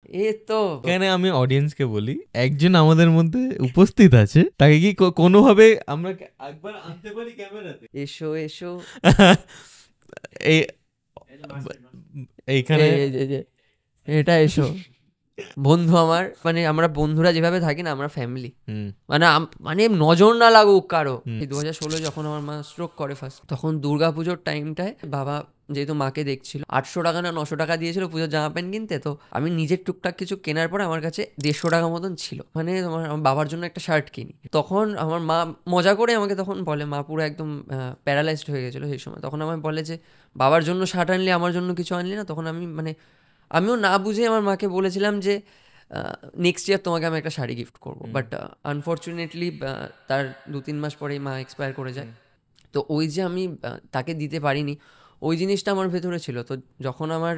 এ তো এখানে আমি অডিয়েন্সকে বলি, একজন আমাদের মধ্যে উপস্থিত আছে, তাকে কি কোনোভাবে আমরা একবার আনতে পারি ক্যামেরাতে? এসো এসো এই এইখানে এটা এসো বন্ধু আমার, মানে আমরা বন্ধুরা যেভাবে থাকি না, আমরা ফ্যামিলি। মানে মানে নজর না লাগুক কারো। 2016 যখন আমার মা স্ট্রোক করে ফার্স্ট, তখন দুর্গাপুজোর টাইমটায় বাবা যেহেতু মাকে দেখছিল, 800 টাকা না 900 টাকা দিয়েছিল পুজোর জামা প্যান্ট কিনতে। তো আমি নিজের টুকটাক কিছু কেনার পরে আমার কাছে 150 টাকা মতন ছিল, মানে তোমার আমার বাবার জন্য একটা শার্ট কিনি। তখন আমার মা মজা করে আমাকে তখন বলে, মা পুরো একদম প্যারালাইজড হয়ে গেছিলো সেই সময়, তখন আমায় বলে যে বাবার জন্য শার্ট আনলি, আমার জন্য কিছু আনলি না। তখন আমি মানে আমিও না বুঝে আমার মাকে বলেছিলাম যে নেক্সট ইয়ার তোমাকে আমি একটা শাড়ি গিফট করবো। বাট আনফর্চুনেটলি তার 2-3 মাস পরেই মা এক্সপায়ার করে যায়। তো ওই যে আমি তাকে দিতে পারিনি, ওই জিনিসটা আমার ভেতরে ছিল। তো যখন আমার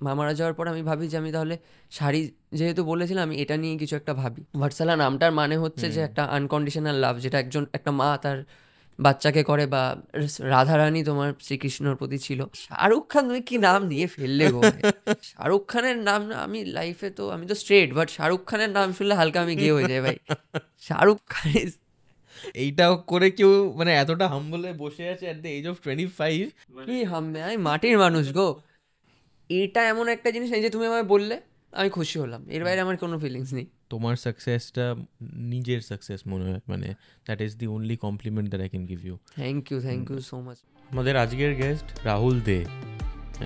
মা মারা যাওয়ার পর আমি ভাবি যে আমি তাহলে শাড়ি, যেহেতু বলেছিলাম আমি এটা নিয়ে কিছু একটা ভাবি। ভাটসালা নামটার মানে হচ্ছে যে একটা আনকন্ডিশনাল লাভ, যেটা একটা মা তার বাচ্চাকে করে, বা রাধারানী তোমার শ্রীকৃষ্ণর প্রতি ছিল। শাহরুখ খান, তুমি কি নাম দিয়ে ফেললে গো! শাহরুখ খানের নাম না, আমি লাইফে তো আমি তো স্ট্রেট, বাট শাহরুখ খানের নাম শুনলে হালকা আমি গে হয়ে যাই ভাই। শাহরুখ খান এইটা করে কেউ মানে এতটা হাম্বলে বসে আছে অ্যাট দ্য এজ অফ 25। কি হামবে, আমি মাটির মানুষ গো। এটা এমন একটা জিনিস এই যে তুমি আমায় বললে, আমি খুশি হলাম, এর বাইরে আমার কোনো ফিলিংস নেই। তোমার সাকসেসটা নিজের সাকসেস মনে হয়, মানে that is the only compliment that I can give you. Thank you so much. আমাদের আজকের গেস্ট রাহুল দে।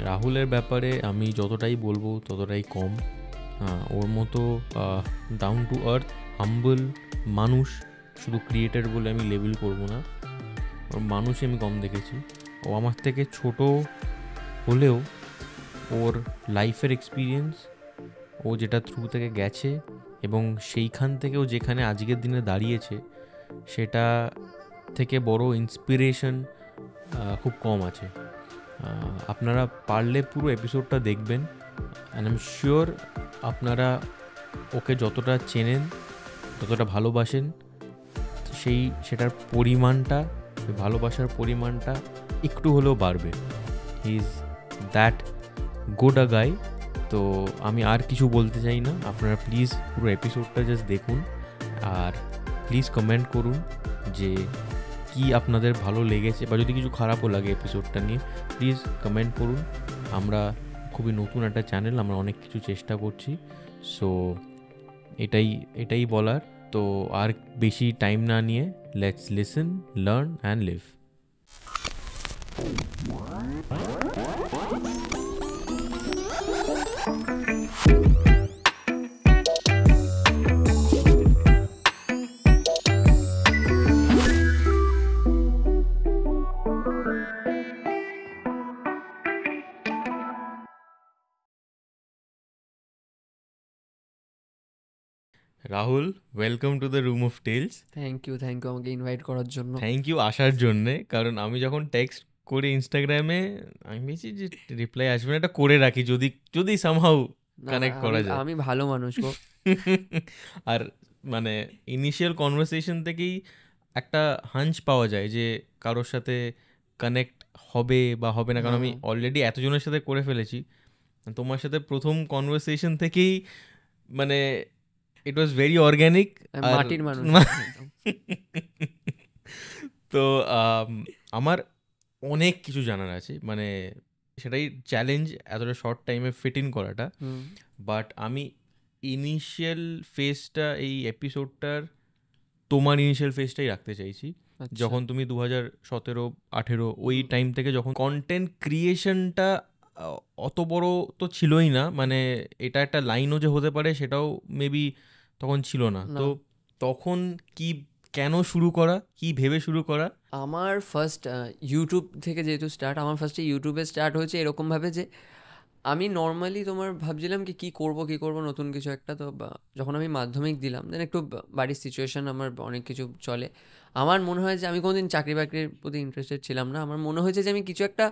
রাহুলের ব্যাপারে আমি যতটাই বলবো ততটাই কম। ওর মতো ডাউন টু আর্থ হাম্বল মানুষ, শুধু ক্রিয়েটার বলে আমি লেবেল করবো না, ওর মানুষই আমি কম দেখেছি। ও আমার থেকে ছোট হলেও ওর লাইফের এক্সপিরিয়েন্স, ও যেটা থ্রু থেকে গেছে এবং সেইখান থেকেও যেখানে আজকের দিনে দাঁড়িয়েছে, সেটা থেকে বড় ইন্সপিরেশন খুব কম আছে। আপনারা পারলে পুরো এপিসোডটা দেখবেন, অ্যান্ড আই এম শিওর আপনারা ওকে যতটা চেনেন, যতটা ভালোবাসেন, সেটার পরিমাণটা, ভালোবাসার পরিমাণটা একটু হলেও বাড়বে। হি ইজ দ্যাট গুড আ গাই। তো আমি আর কিছু বলতে চাই না, আপনারা প্লিজ পুরো এপিসোডটা জাস্ট দেখুন, আর প্লিজ কমেন্ট করুন যে কি আপনাদের ভালো লেগেছে, বা যদি কিছু খারাপও লাগে এপিসোডটা নিয়ে, প্লিজ কমেন্ট করুন। আমরা খুবই নতুন একটা চ্যানেল, আমরা অনেক কিছু চেষ্টা করছি। সো এটাই বলার। তো আর বেশি টাইম না নিয়ে, let's listen, learn and live. Rahul, welcome to the room of tales. Thank you আমাকে ইনভাইট করার জন্য। থ্যাংক ইউ আসার জন্যে, কারণ আমি যখন টেক্সট করি ইনস্টাগ্রামে, আমি ভেবেছি যে রিপ্লাই আসবে না, এটা করে রাখি যদি সামহাউ কানেক্ট করা যায়। আমি ভালো মানুষ গো। আর মানে ইনিশিয়াল কনভারসেশন থেকেই একটা হাঞ্চ পাওয়া যায় যে কারোর সাথে কানেক্ট হবে বা হবে না, কারণ আমি অলরেডি এতজনের সাথে করে ফেলেছি। তোমার সাথে প্রথম কনভারসেশন থেকেই মানে ইট ওয়াজ ভেরি অর্গ্যানিক। মাটির মানুষ। তো আমার অনেক কিছু জানার আছে, মানে সেটাই চ্যালেঞ্জ এতটা শর্ট টাইমে ফিট ইন করাটা। বাট আমি ইনিশিয়াল ফেজটা, এই এপিসোডটার তোমার ইনিশিয়াল ফেজটাই রাখতে চাইছি, যখন তুমি 2017-18 ওই টাইম থেকে যখন কন্টেন্ট ক্রিয়েশনটা অত বড় তো ছিলই না, মানে এটা একটা লাইনও যে হতে পারে সেটাও মেবি তখন ছিল না। তো তখন কেন শুরু করা, কি ভেবে শুরু করা? আমার ফার্স্ট ইউটিউব থেকে যেহেতু স্টার্ট, আমার ফার্স্টে ইউটিউবে স্টার্ট হয়েছে এরকমভাবে যে আমি নর্মালি তোমার ভাবছিলাম কি করব নতুন কিছু একটা। তো যখন আমি মাধ্যমিক দিলাম, দেন একটু বাড়ির সিচুয়েশান আমার অনেক কিছু চলে, আমার মনে হয় যে আমি কোনোদিন চাকরি বাকরির প্রতি ইন্টারেস্টেড ছিলাম না। আমার মনে হয়েছে যে আমি কিছু একটা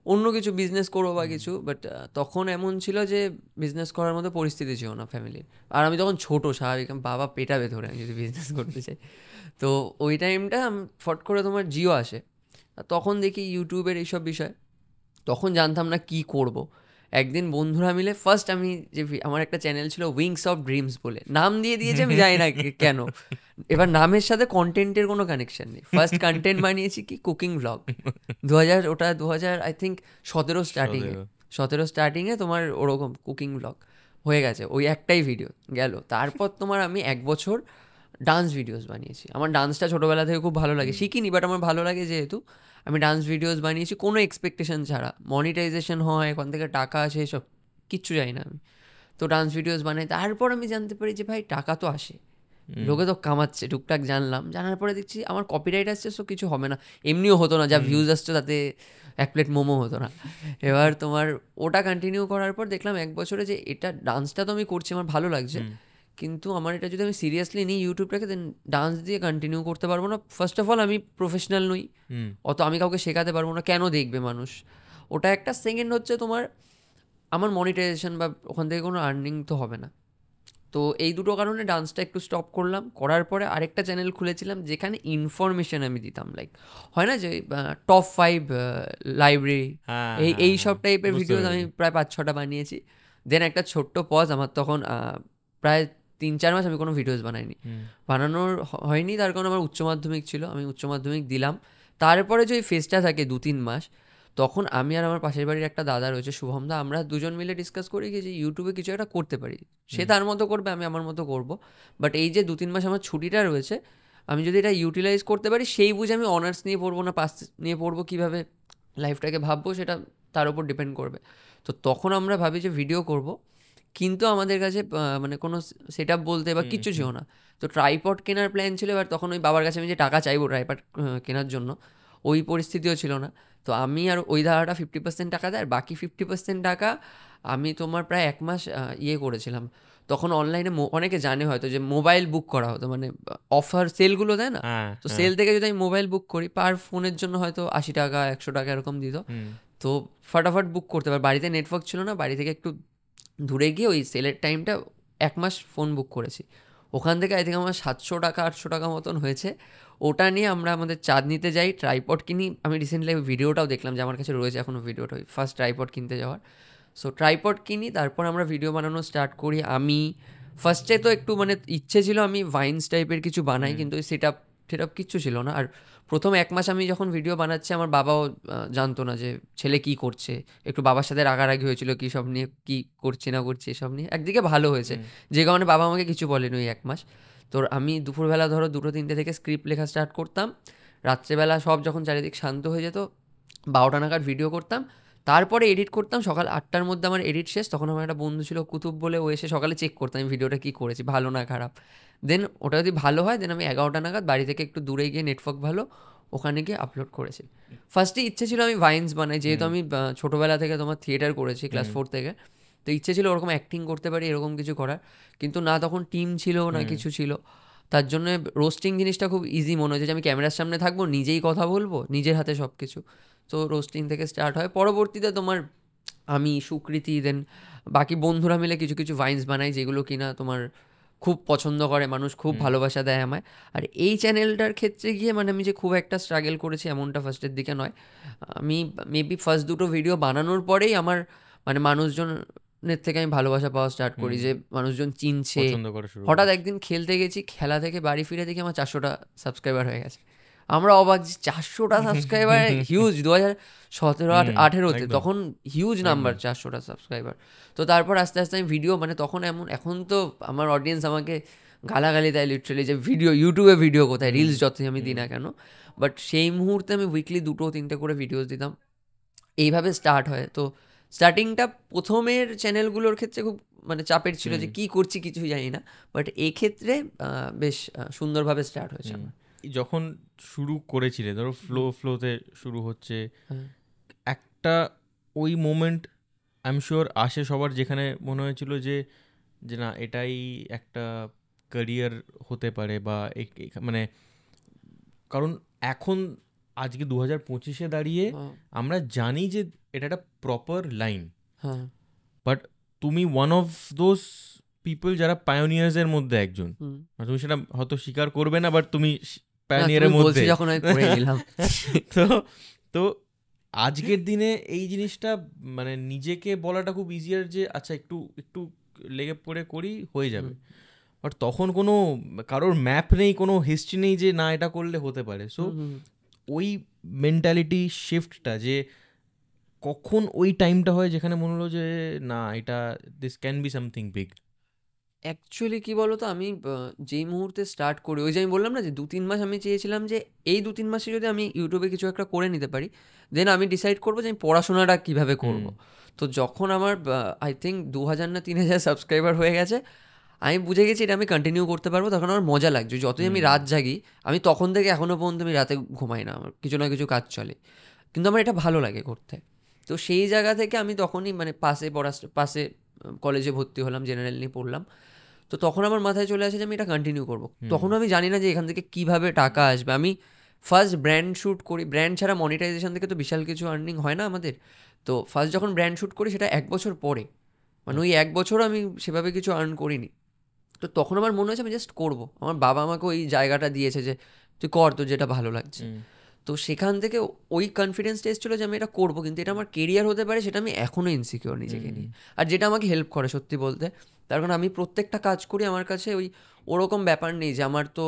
অন্য কিছু বিজনেস করবো বা কিছু। বাট তখন এমন ছিল যে বিজনেস করার মতো পরিস্থিতি ছিল না ফ্যামিলির। আর আমি তখন ছোটো, স্বাভাবিক বাবা পেটাবে ধরে আমি যদি বিজনেস করতে চাই। তো ওই টাইমটা ফট করে তোমার জিও আসে, তখন দেখি ইউটিউবের এইসব বিষয়, তখন জানতাম না কি করব। একদিন বন্ধুরা মিলে ফার্স্ট আমি যে আমার একটা চ্যানেল ছিল উইংস অফ ড্রিমস বলে, নাম দিয়ে দিয়েছে আমি জানি না কেন, এবার নামের সাথে কন্টেন্টের কোনো কানেকশন নেই। ফার্স্ট কন্টেন্ট বানিয়েছি কি কুকিং ব্লগ, 2000 আই থিঙ্ক 17 স্টার্টিংয়ে তোমার ওরকম কুকিং ব্লগ হয়ে গেছে, ওই একটাই ভিডিও গেল। তারপর তোমার আমি 1 বছর ডান্স ভিডিওস বানিয়েছি। আমার ডান্সটা ছোটোবেলা থেকে খুব ভালো লাগে, শিখিনি বাট আমার ভালো লাগে যেহেতু আমি ডান্স ভিডিওস বানিয়েছি কোনো এক্সপেকটেশন ছাড়া। মনিটাইজেশন হয়, এখান থেকে টাকা আসে, এসব কিচ্ছু জানি না আমি, তো ডান্স ভিডিওস বানাই। তারপর আমি জানতে পারি যে ভাই টাকা তো আসে, লোকে তো কামাচ্ছে, টুকটাক জানলাম। জানার পরে দেখছি আমার কপিরাইট আসছে, সো কিছু হবে না, এমনিও হতো না, যা ভিউজ আসছে তাতে 1 প্লেট মোমো হতো না। এবার তোমার ওটা কন্টিনিউ করার পর দেখলাম 1 বছরে যে এটা ডান্সটা তো আমি করছি, আমার ভালো লাগছে, কিন্তু আমার এটা যদি আমি সিরিয়াসলি নিই ইউটিউবটাকে, দেন ডান্স দিয়ে কন্টিনিউ করতে পারবো না। ফার্স্ট অফ অল আমি প্রফেশনাল নই, অত আমি কাউকে শেখাতে পারবো না, কেন দেখবে মানুষ, ওটা একটা। সেকেন্ড হচ্ছে তোমার আমার মনিটাইজেশন বা ওখান থেকে কোনো আর্নিং তো হবে না। তো এই দুটো কারণে ডান্সটা একটু স্টপ করলাম। করার পরে আরেকটা চ্যানেল খুলেছিলাম যেখানে ইনফরমেশন আমি দিতাম, লাইক হয় না যে টপ 5 লাইব্রেরি, এই সব টাইপের ভিডিও আমি প্রায় 5-6টা বানিয়েছি। দেন একটা ছোট্ট পজ, আমার তখন প্রায় 3-4 মাস আমি কোনো ভিডিওস বানাইনি, বানানোর হয়নি, তার কারণ আমার উচ্চ মাধ্যমিক ছিল, আমি উচ্চ মাধ্যমিক দিলাম। তারপরে যে ওই ফেজটা থাকে 2-3 মাস, তখন আমি আর আমার পাশের বাড়ির একটা দাদা রয়েছে শুভমদা, আমরা দুজন মিলে ডিসকাস করি কি যে ইউটিউবে কিছু একটা করতে পারি। সে তার মতো করবে, আমি আমার মতো করব, বাট এই যে 2-3 মাস আমার ছুটিটা রয়েছে, আমি যদি এটা ইউটিলাইজ করতে পারি, সেই বুঝে আমি অনার্স নিয়ে পড়বো না পাস নিয়ে পড়বো, কীভাবে লাইফটাকে ভাববো সেটা তার উপর ডিপেন্ড করবে। তো তখন আমরা ভাবি যে ভিডিও করব, কিন্তু আমাদের কাছে মানে কোনো সেট আপ বলতে বা কিচ্ছু ছিল না। তো ট্রাইপড কেনার প্ল্যান ছিল, এবার তখন ওই বাবার কাছে আমি যে টাকা চাইবো ট্রাইপড কেনার জন্য, ওই পরিস্থিতিও ছিল না। তো আমি আর ওই দাদাটা 50% টাকা দেয়, আর বাকি 50% টাকা আমি তোমার প্রায় 1 মাস ইয়ে করেছিলাম। তখন অনলাইনে অনেকে জানে হয়তো যে মোবাইল বুক করা হতো, মানে অফার সেলগুলো দেয় না, তো সেল থেকে যদি আমি মোবাইল বুক করি, পার ফোনের জন্য হয়তো 80 টাকা 100 টাকা এরকম দিত। তো ফাটাফাট বুক করতে পার, বাড়িতে নেটওয়ার্ক ছিল না, বাড়ি থেকে একটু দূরে গিয়ে ওই সেলের টাইমটা 1 মাস ফোন বুক করেছি। ওখান থেকে আই থিঙ্ক আমার 700 টাকা 800 টাকা মতন হয়েছে। ওটা নিয়ে আমরা আমাদের চাঁদনিতে যাই, ট্রাইপড কিনি। আমি রিসেন্টলি ভিডিওটাও দেখলাম যে আমার কাছে রয়েছে এখনও ভিডিওটা, ওই ফার্স্ট ট্রাইপড কিনতে যাওয়ার। সো ট্রাইপড কিনি, তারপর আমরা ভিডিও বানানো স্টার্ট করি। আমি ফার্স্টে তো একটু মানে ইচ্ছে ছিল আমি ভাইন্স টাইপের কিছু বানাই, কিন্তু ওই সেট আপ কিচ্ছু ছিল না। আর প্রথম 1 মাস আমি যখন ভিডিও বানাচ্ছি, আমার বাবাও জানতো না যে ছেলে কি করছে, একটু বাবার সাথে রাগারাগি হয়েছিল কী সব নিয়ে, কী করছি না করছি এসব নিয়ে। একদিকে ভালো হয়েছে, যে কারণে বাবা আমাকে কিছু বলেনি ওই 1 মাস। তো আমি দুপুরবেলা ধরো 2-3টে থেকে স্ক্রিপ্ট লেখা স্টার্ট করতাম, রাত্রেবেলা সব যখন চারিদিক শান্ত হয়ে যেত 12টা নাগাদ ভিডিও করতাম, তারপরে এডিট করতাম। সকাল 8টার মধ্যে আমার এডিট শেষ। তখন আমার একটা বন্ধু ছিল কুতুব বলে, ও এসে সকালে চেক করতাম আমি ভিডিওটা কী করেছি, ভালো না খারাপ। দেন ওটা যদি ভালো হয়, দেন আমি 11টা নাগাদ বাড়ি থেকে একটু দূরে গিয়ে নেটওয়ার্ক ভালো, ওখানে গিয়ে আপলোড করেছি। ফার্স্টে ইচ্ছে ছিল আমি ভাইন্স বানাই, যেহেতু আমি ছোটোবেলা থেকে তোমার থিয়েটার করেছি ক্লাস 4 থেকে, তো ইচ্ছে ছিল ওরকম অ্যাক্টিং করতে পারি, এরকম কিছু করার, কিন্তু না তখন টিম ছিল না কিছু ছিল। তার জন্য রোস্টিং জিনিসটা খুব ইজি মনে হয়েছে যে আমি ক্যামেরার সামনে থাকবো, নিজেই কথা বলবো, নিজের হাতে সব কিছু। তো রোস্টিং থেকে স্টার্ট হয়। পরবর্তীতে তোমার আমি সুকৃতি, দেন বাকি বন্ধুরা মিলে কিছু কিছু ভাইন্স বানাই, যেগুলো কিনা তোমার খুব পছন্দ করে মানুষ, খুব ভালোবাসা দেয় আমায়। আর এই চ্যানেলটার ক্ষেত্রে গিয়ে মানে আমি যে খুব একটা স্ট্রাগল করেছি এমনটা ফার্স্টের দিকে নয়। আমি মেবি ফার্স্ট 2টো ভিডিও বানানোর পরেই আমার মানে মানুষজনের থেকে আমি ভালোবাসা পাওয়া স্টার্ট করি, যে মানুষজন চিনছে। হঠাৎ একদিন খেলতে গেছি, খেলা থেকে বাড়ি ফিরে দেখি আমার 400টা সাবস্ক্রাইবার হয়ে গেছে। আমরা অবাক, 400টা সাবস্ক্রাইবার হিউজ। 2017-18-তে তখন হিউজ নাম্বার, 400টা সাবস্ক্রাইবার। তো তারপর আস্তে আস্তে আমি ভিডিও মানে তখন এখন তো আমার অডিয়েন্স আমাকে গালাগালি দেয় লিটারালি, যে ইউটিউবে ভিডিও কোথায়, রিলস যতই আমি দিই না কেন। বাট সেই মুহূর্তে আমি উইকলি 2-3টে করে ভিডিওস দিতাম, এইভাবে স্টার্ট হয়। তো স্টার্টিংটা প্রথমের চ্যানেলগুলোর ক্ষেত্রে খুব মানে চাপের ছিল, যে কি করছি কিছুই জানি না, বাট এই ক্ষেত্রে বেশ সুন্দরভাবে স্টার্ট হয়েছে আমার। যখন শুরু করেছিলে ধরো ফ্লোতে শুরু হচ্ছে একটা, ওই মোমেন্ট আই এম শিওর আসে সবার, যেখানে মনে হয়েছিল যে না এটাই একটা ক্যারিয়ার হতে পারে, বা মানে কারণ এখন আজকে 2025-এ দাঁড়িয়ে আমরা জানি যে এটা একটা প্রপার লাইন, বাট তুমি ওয়ান অফ দোজ পিপল যারা পায়োনিয়ার্সের মধ্যে একজন। তুমি সেটা হয়তো স্বীকার করবে না, বাট তুমি পায়োনিয়ারের মধ্যে। যখন আমি করে নিলাম তো আজকের দিনে এই জিনিসটা মানে নিজেকে বলাটা খুব ইজিয়ার যে আচ্ছা একটু একটু লেগে পড়ে করি হয়ে যাবে, বাট তখন কোনো কারোর ম্যাপ নেই, কোনো হিস্ট্রি নেই যে না এটা করলে হতে পারে। সো ওই মেন্টালিটি শিফটটা যে কখন ওই টাইমটা হয় যেখানে মনে হলো যে না এটা this can be something big. Actually কী বলো তো, আমি যেই মুহূর্তে স্টার্ট করি, ওই যে আমি বললাম না যে 2-3 মাস আমি চেয়েছিলাম যে এই 2-3 মাসে যদি আমি ইউটিউবে কিছু একটা করে নিতে পারি, দেন আমি ডিসাইড করবো যে আমি পড়াশোনাটা কীভাবে করব। তো যখন আমার আই থিঙ্ক 2000 না 3000 সাবস্ক্রাইবার হয়ে গেছে, আমি বুঝে গেছি এটা আমি কন্টিনিউ করতে পারবো। তখন আমার মজা লাগছে, যতই আমি রাত জাগি, আমি তখন থেকে এখনও পর্যন্ত আমি রাতে ঘুমাই না, আমার কিছু না কিছু কাজ চলে, কিন্তু আমার এটা ভালো লাগে করতে। তো সেই জায়গা থেকে আমি তখনই মানে পাশে কলেজে ভর্তি হলাম, জেনারেল নিয়ে পড়লাম। তো তখন আমার মাথায় চলে আসে যে আমি এটা কন্টিনিউ করবো। তখন আমি জানি না যে এখান থেকে কিভাবে টাকা আসবে। আমি ফার্স্ট ব্র্যান্ড শ্যুট করি, ব্র্যান্ড ছাড়া মনিটাইজেশন থেকে তো বিশাল কিছু আর্নিং হয় না আমাদের। তো ফার্স্ট যখন ব্র্যান্ড শ্যুট করি সেটা 1 বছর পরে, মানে ওই 1 বছরও আমি সেভাবে কিছু আর্ন করিনি। তো তখন আমার মনে হয়েছে আমি জাস্ট করবো। আমার বাবা আমাকে ওই জায়গাটা দিয়েছে যে তুই কর, তোর যেটা ভালো লাগছে। তো সেখান থেকে ওই কনফিডেন্সটা এসেছিলো যে আমি এটা করবো, কিন্তু এটা আমার কেরিয়ার হতে পারে সেটা আমি এখনও ইনসিকিওর নিজেকে নিয়ে। আর যেটা আমাকে হেল্প করে সত্যি বলতে, তার কারণ আমি প্রত্যেকটা কাজ করি, আমার কাছে ওরকম ব্যাপার নেই যে আমার তো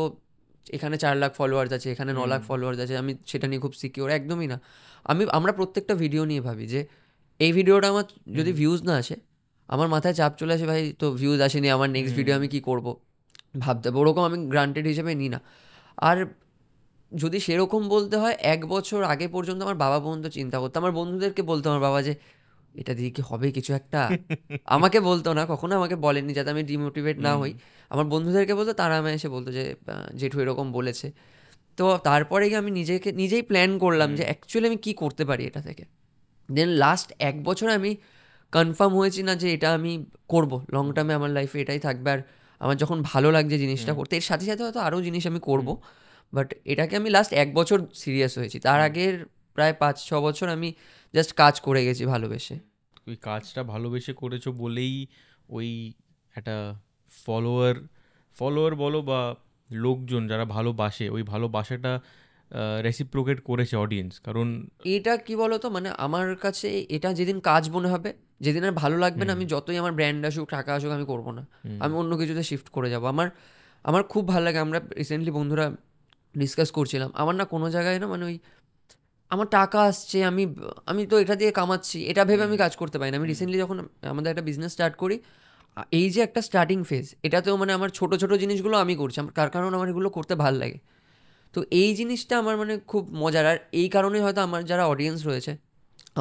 এখানে 4 লাখ ফলোয়ার্স আছে, এখানে 9 লাখ ফলোয়ার্স আছে, আমি সেটা নিয়ে খুব সিকিওর, একদমই না। আমরা প্রত্যেকটা ভিডিও নিয়ে ভাবি যে এই ভিডিওটা আমার যদি ভিউজ না আসে, আমার মাথায় চাপ চলে আসে, ভাই তো ভিউজ আসেনি, আমার নেক্সট ভিডিও আমি কী করবো ভাবতে হবে, ওরকম আমি গ্রান্টেড হিসেবে নিই না। আর যদি সেরকম বলতে হয়, 1 বছর আগে পর্যন্ত আমার বাবা পর্যন্ত চিন্তা করতো, আমার বন্ধুদেরকে বলতো আমার বাবা যে এটা দিয়ে কি হবে কিছু একটা, আমাকে বলতো না, কখনো আমাকে বলেনি যাতে আমি ডিমোটিভেট না হই। আমার বন্ধুদেরকে বলতো, তারা আমায় এসে বলতো যে জেঠু এরকম বলেছে। তো তারপরে গিয়ে আমি নিজেই প্ল্যান করলাম যে অ্যাকচুয়ালি আমি কী করতে পারি এটা থেকে। দেন লাস্ট 1 বছরে আমি কনফার্ম হয়েছি না যে এটা আমি করব, লং টার্মে আমার লাইফে এটাই থাকবে। আর আমার যখন ভালো লাগছে জিনিসটা করতে, এর সাথে সাথে হয়তো আরও জিনিস আমি করব, বাট এটাকে আমি লাস্ট 1 বছর সিরিয়াস হয়েছি। তার আগের প্রায় 5-6 বছর আমি জাস্ট কাজ করে গেছি ভালোবেসে। ওই কাজটা ভালোবেসে করেছো বলেই ওই একটা ফলোয়ার বলো বা লোকজন যারা ভালোবাসে, ওই ভালোবাসাটা রেসিপ্রোকেট করেছে অডিয়েন্স। কারণ এটা কি বলতো, মানে আমার কাছে এটা যেদিন কাজ মনে হবে, যেদিন আর ভালো লাগবে না, আমি যতই আমার ব্র্যান্ড আসুক, টাকা আসুক, আমি করবো না, আমি অন্য কিছুতে শিফট করে যাবো। আমার খুব ভালো লাগে, আমরা রিসেন্টলি বন্ধুরা ডিসকাস করছিলাম, আমার না কোনো জায়গায় না মানে ওই আমার টাকা আসছে, আমি তো এটা দিয়ে কামাচ্ছি, এটা ভেবে আমি কাজ করতে পারি না। আমি রিসেন্টলি যখন আমাদের একটা বিজনেস স্টার্ট করি, এই যে একটা স্টার্টিং ফেজ, এটাতেও মানে আমার ছোটো ছোটো জিনিসগুলো আমি করছি, তার কারণ আমার এগুলো করতে ভালো লাগে। তো এই জিনিসটা আমার মানে খুব মজার। আর এই কারণেই হয়তো আমার যারা অডিয়েন্স রয়েছে,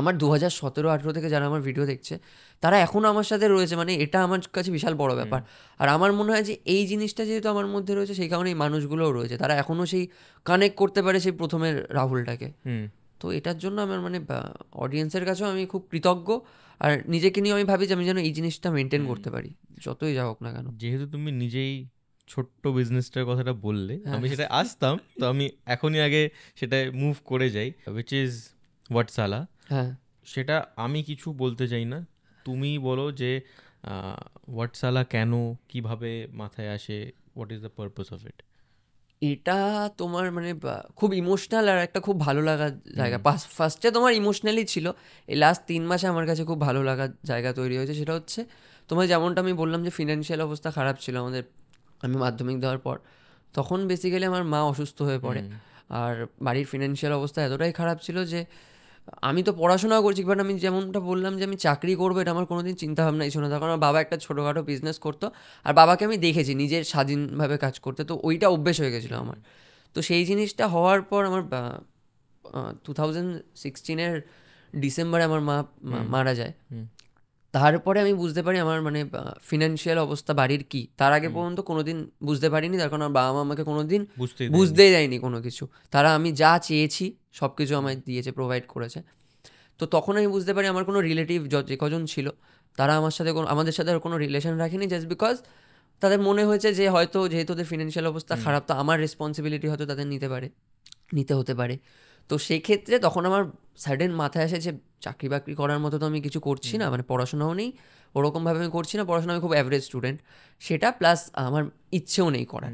আমার 2017-18 থেকে যারা আমার ভিডিও দেখছে, তারা এখনও আমার সাথে রয়েছে, মানে এটা আমার কাছে বিশাল বড় ব্যাপার। আর আমার মনে হয় যে এই জিনিসটা যেহেতু আমার মধ্যে রয়েছে, সেই কারণে এই মানুষগুলোও রয়েছে, তারা এখনও সেই কানেক্ট করতে পারে সেই প্রথমের রাহুলটাকে। তো এটার জন্য আমার মানে অডিয়েন্সের কাছেও আমি খুব কৃতজ্ঞ। আর নিজেকে নিয়ে আমি ভাবি যে আমি যেন এই জিনিসটা মেনটেন করতে পারি যতই যা হোক না কেন। যেহেতু তুমি নিজেই ছোট্ট বিজনেসটার কথাটা বললে, আমি সেটা আসতাম, তো আমি এখনই আগে সেটা মুভ করে যাই, উইচ ইজ ওয়াটসালা। হ্যাঁ, সেটা আমি কিছু বলতে চাই না, তুমি বলো যে ওয়াটসালা কেন, কিভাবে মাথায় আসে, what is the purpose of it? এটা তোমার মানে খুব ইমোশনাল আর একটা খুব ভালো লাগার জায়গা। ফার্স্টে তোমার ইমোশনালি ছিল, এই লাস্ট 3 মাসে আমার কাছে খুব ভালো লাগার জায়গা তৈরি হয়েছে। সেটা হচ্ছে তোমার যেমনটা আমি বললাম যে ফিনান্সিয়াল অবস্থা খারাপ ছিল আমাদের, আমি মাধ্যমিক দেওয়ার পর তখন বেসিক্যালি আমার মা অসুস্থ হয়ে পড়ে। আর বাড়ির ফিনান্সিয়াল অবস্থা এতটাই খারাপ ছিল যে আমি তো পড়াশোনাও করছি, বাট আমি যেমনটা বললাম যে আমি চাকরি করবো, এটা আমার কোনোদিন চিন্তাভাবনাই ছিল না। তখন আমার বাবা একটা ছোটোখাটো বিজনেস করতো, আর বাবাকে আমি দেখেছি নিজের স্বাধীনভাবে কাজ করতে, তো ওইটা অভ্যেস হয়ে গেছিলো আমার। তো সেই জিনিসটা হওয়ার পর আমার 2016 ডিসেম্বরে আমার মা মারা যায়। তারপরে আমি বুঝতে পারি আমার মানে ফিনান্সিয়াল অবস্থা বাড়ির কী। তার আগে পর্যন্ত কোনোদিন বুঝতে পারিনি, তার কারণ আমার বাবা মা আমাকে কোনোদিন বুঝতেই দেয়নি কোনো কিছু। তারা আমি যা চেয়েছি সব কিছু আমায় দিয়েছে, প্রোভাইড করেছে। তো তখন আমি বুঝতে পারি আমার কোনো রিলেটিভ যে কজন ছিল, তারা আমাদের সাথে আর কোনো রিলেশন রাখেনি, জাস্ট বিকজ তাদের মনে হয়েছে যে হয়তো যেহেতু ওদের ফিনান্সিয়াল অবস্থা খারাপ, তো আমার রেসপন্সিবিলিটি হয়তো তাদের নিতে হতে পারে। তো সেক্ষেত্রে তখন আমার সাডেন মাথায় আসে যে চাকরি বাকরি করার মতো তো আমি কিছু করছি না, মানে পড়াশোনাও নেই ওরকমভাবে আমি করছি না, পড়াশোনা আমি খুব অ্যাভারেজ স্টুডেন্ট সেটা, প্লাস আমার ইচ্ছেও নেই করার।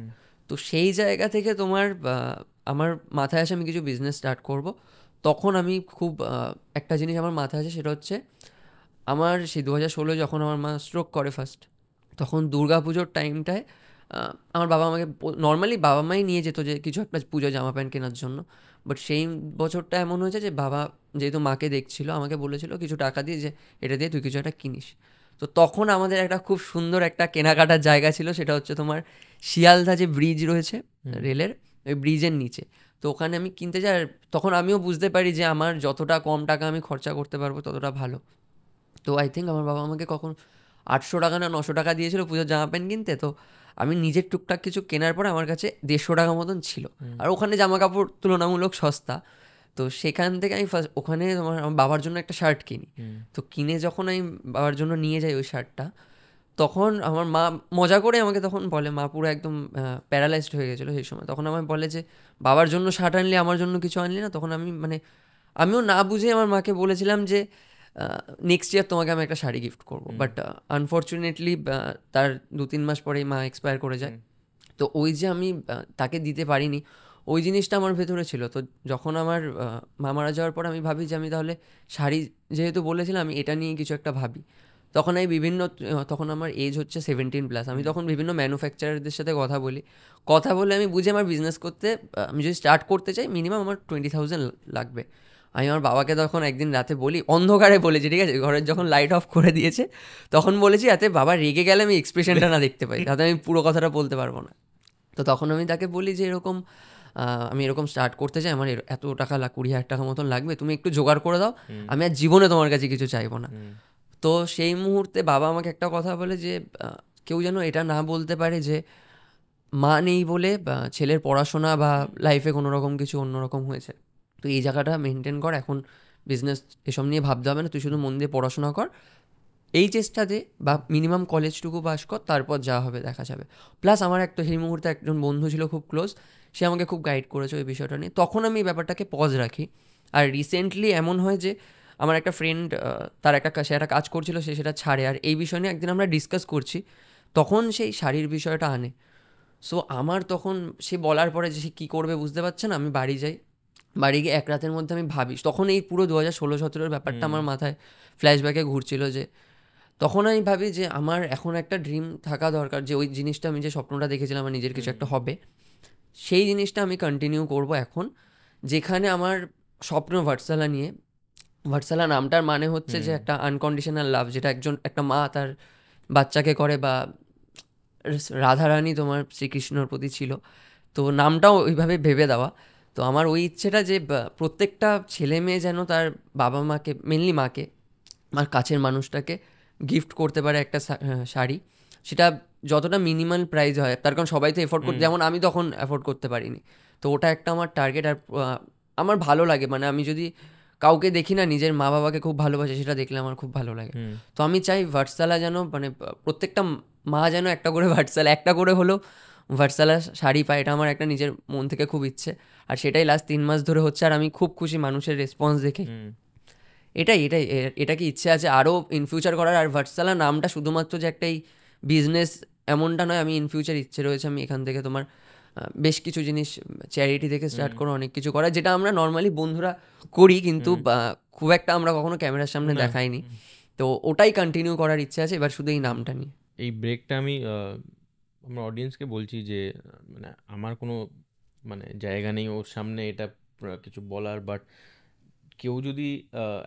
তো সেই জায়গা থেকে তোমার আমার মাথায় আসে আমি কিছু বিজনেস স্টার্ট করব। তখন আমি খুব একটা জিনিস আমার মাথায় আছে, সেটা হচ্ছে আমার সেই 2016 যখন আমার মা স্ট্রোক করে ফার্স্ট, তখন দুর্গা পুজোর টাইমটায় আমার বাবা আমাকে নর্মালি বাবা মাই নিয়ে যেত যে কিছু একটা পুজো জামা প্যান্ট কেনার জন্য। বাট সেই বছরটা এমন হয়েছে যে বাবা যেহেতু মাকে দেখছিল, আমাকে বলেছিল কিছু টাকা দিয়ে যে এটা দিয়ে তুই কিছু একটা কিনিস। তো তখন আমাদের একটা খুব সুন্দর একটা কেনাকাটার জায়গা ছিল, সেটা হচ্ছে তোমার শিয়ালদা যে ব্রিজ রয়েছে রেলের, ওই ব্রিজের নিচে। তো ওখানে আমি কিনতে যাই, আর তখন আমিও বুঝতে পারি যে আমার যতটা কম টাকা আমি খরচা করতে পারবো ততটা ভালো। তো আই থিঙ্ক আমার বাবা আমাকে কখন 800 টাকা না 900 টাকা দিয়েছিল পুজোর জামা প্যান্ট কিনতে। তো আমি নিজের টুকটাক কিছু কেনার পরে আমার কাছে 150 টাকা মতন ছিল, আর ওখানে জামা কাপড় তুলনামূলক সস্তা। তো সেখান থেকে আমি ফার্স্ট ওখানে আমার বাবার জন্য একটা শার্ট কিনি। তো কিনে যখন আমি বাবার জন্য নিয়ে যাই ওই শার্টটা, তখন আমার মা মজা করে আমাকে তখন বলে, মা পুরো একদম প্যারালাইজড হয়ে গেছিলো সেই সময়, তখন আমায় বলে যে বাবার জন্য শার্ট আনলি, আমার জন্য কিছু আনলি না। তখন আমি মানে আমিও না বুঝে আমার মাকে বলেছিলাম যে নেক্সট ইয়ার তোমাকে আমি একটা শাড়ি গিফট করবো। বাট আনফর্চুনেটলি তার 2-3 মাস পরেই মা এক্সপায়ার করে যায়। তো ওই যে আমি তাকে দিতে পারিনি, ওই জিনিসটা আমার ভেতরে ছিল। তো যখন আমার মা মারা যাওয়ার পর আমি ভাবি যে আমি তাহলে শাড়ি, যেহেতু বলেছিলাম আমি এটা নিয়ে কিছু একটা ভাবি, তখন আমি বিভিন্ন তখন আমার এজ হচ্ছে 17+। আমি তখন বিভিন্ন ম্যানুফ্যাকচারারদের সাথে কথা বলে আমি বুঝি আমার বিজনেস করতে, আমি যদি স্টার্ট করতে চাই মিনিমাম আমার 20,000 লাগবে। আমি আমার বাবাকে তখন একদিন রাতে বলি, অন্ধকারে বলেছি, ঠিক আছে, ঘরের যখন লাইট অফ করে দিয়েছে তখন বলেছি, যাতে বাবা রেগে গেলে আমি এক্সপ্রেশনটা না দেখতে পাই, তাতে আমি পুরো কথাটা বলতে পারবো না। তো তখন আমি তাকে বলি যে এরকম আমি এরকম স্টার্ট করতে চাই, আমার এত টাকা 20,000 টাকা মতন লাগবে, তুমি একটু জোগাড় করে দাও, আমি আর জীবনে তোমার কাছে কিছু চাইবো না। তো সেই মুহূর্তে বাবা আমাকে একটা কথা বলে যে কেউ যেন এটা না বলতে পারে যে মা নেই বলে ছেলের পড়াশোনা বা লাইফে কোনো রকম কিছু অন্যরকম হয়েছে। তো এই জায়গাটা মেনটেন কর, এখন বিজনেস এসব নিয়ে ভাবতে হবে না, তুই শুধু মন দিয়ে পড়াশোনা কর, এই চেষ্টা দে, বা মিনিমাম কলেজটুকু পাস কর, তারপর যা হবে দেখা যাবে। প্লাস আমার একটা সেই মুহূর্তে একজন বন্ধু ছিল খুব ক্লোজ, সে আমাকে খুব গাইড করেছে ওই বিষয়টা নিয়ে, তখন আমি এই ব্যাপারটাকে পজ রাখি। আর রিসেন্টলি এমন হয় যে আমার একটা ফ্রেন্ড, তার সে একটা কাজ করছিল, সে সেটা ছাড়ে, আর এই বিষয় নিয়ে একদিন আমরা ডিসকাস করছি, তখন সেই শাড়ির বিষয়টা আনে। সো আমার তখন সে বলার পরে যে সে কী করবে বুঝতে পারছে না, আমি বাড়ি যাই, বাড়ি গিয়ে এক রাতের মধ্যে আমি ভাবি, তখন এই পুরো 2016-17 ব্যাপারটা আমার মাথায় ফ্ল্যাশব্যাকে ঘুরছিল, যে তখন আমি ভাবি যে আমার এখন একটা ড্রিম থাকা দরকার, যে ওই জিনিসটা আমি যে স্বপ্নটা দেখেছিলাম আমার নিজের কিছু একটা হবে, সেই জিনিসটা আমি কন্টিনিউ করব এখন। যেখানে আমার স্বপ্ন ভাটসালা নিয়ে, ভাটসালা নামটার মানে হচ্ছে যে একটা আনকন্ডিশনাল লাভ, যেটা একটা মা তার বাচ্চাকে করে, বা রাধারানী তোমার শ্রীকৃষ্ণর প্রতি ছিল, তো নামটাও ওইভাবে ভেবে দেওয়া। তো আমার ওই ইচ্ছেটা যে প্রত্যেকটা ছেলে মেয়ে যেন তার বাবা মাকে, মেনলি মাকে, আমার কাছের মানুষটাকে গিফট করতে পারে একটা শাড়ি, সেটা যতটা মিনিমাল প্রাইস হয়, তার কারণ সবাই তো এফোর্ড করতে, যেমন আমি তখন অ্যাফোর্ড করতে পারিনি। তো ওটা একটা আমার টার্গেট। আর আমার ভালো লাগে, মানে আমি যদি কাউকে দেখি না নিজের মা বাবাকে খুব ভালোবাসে, সেটা দেখলে আমার খুব ভালো লাগে। তো আমি চাই ভাটসালা যেন, মানে প্রত্যেকটা মা যেন একটা করে ভাটসালা, একটা করে হলেও ভাটসালা শাড়ি পায়, এটা আমার একটা নিজের মন থেকে খুব ইচ্ছে। আর সেটাই লাস্ট 3 মাস ধরে হচ্ছে, আর আমি খুব খুশি মানুষের রেসপন্স দেখে। এটাই এটাই এটাকে ইচ্ছে আছে আরও ইন ফিউচার করার। আর ভাটসালা নামটা শুধুমাত্র যে একটাই বিজনেস এমনটা নয়, আমি ইন ফিউচার ইচ্ছে রয়েছে আমি এখান থেকে তোমার বেশ কিছু জিনিস চ্যারিটি থেকে স্টার্ট করো, অনেক কিছু করা, যেটা আমরা নর্মালি বন্ধুরা করি, কিন্তু খুব একটা আমরা কখনো ক্যামেরার সামনে দেখাইনি। তো ওটাই কন্টিনিউ করার ইচ্ছে আছে, এবার শুধু এই নামটা নিয়ে। এই ব্রেকটা আমি আমার অডিয়েন্সকে বলছি যে মানে আমার কোনো মানে জায়গা নেই ওর সামনে এটা কিছু বলার, বাট কেউ যদি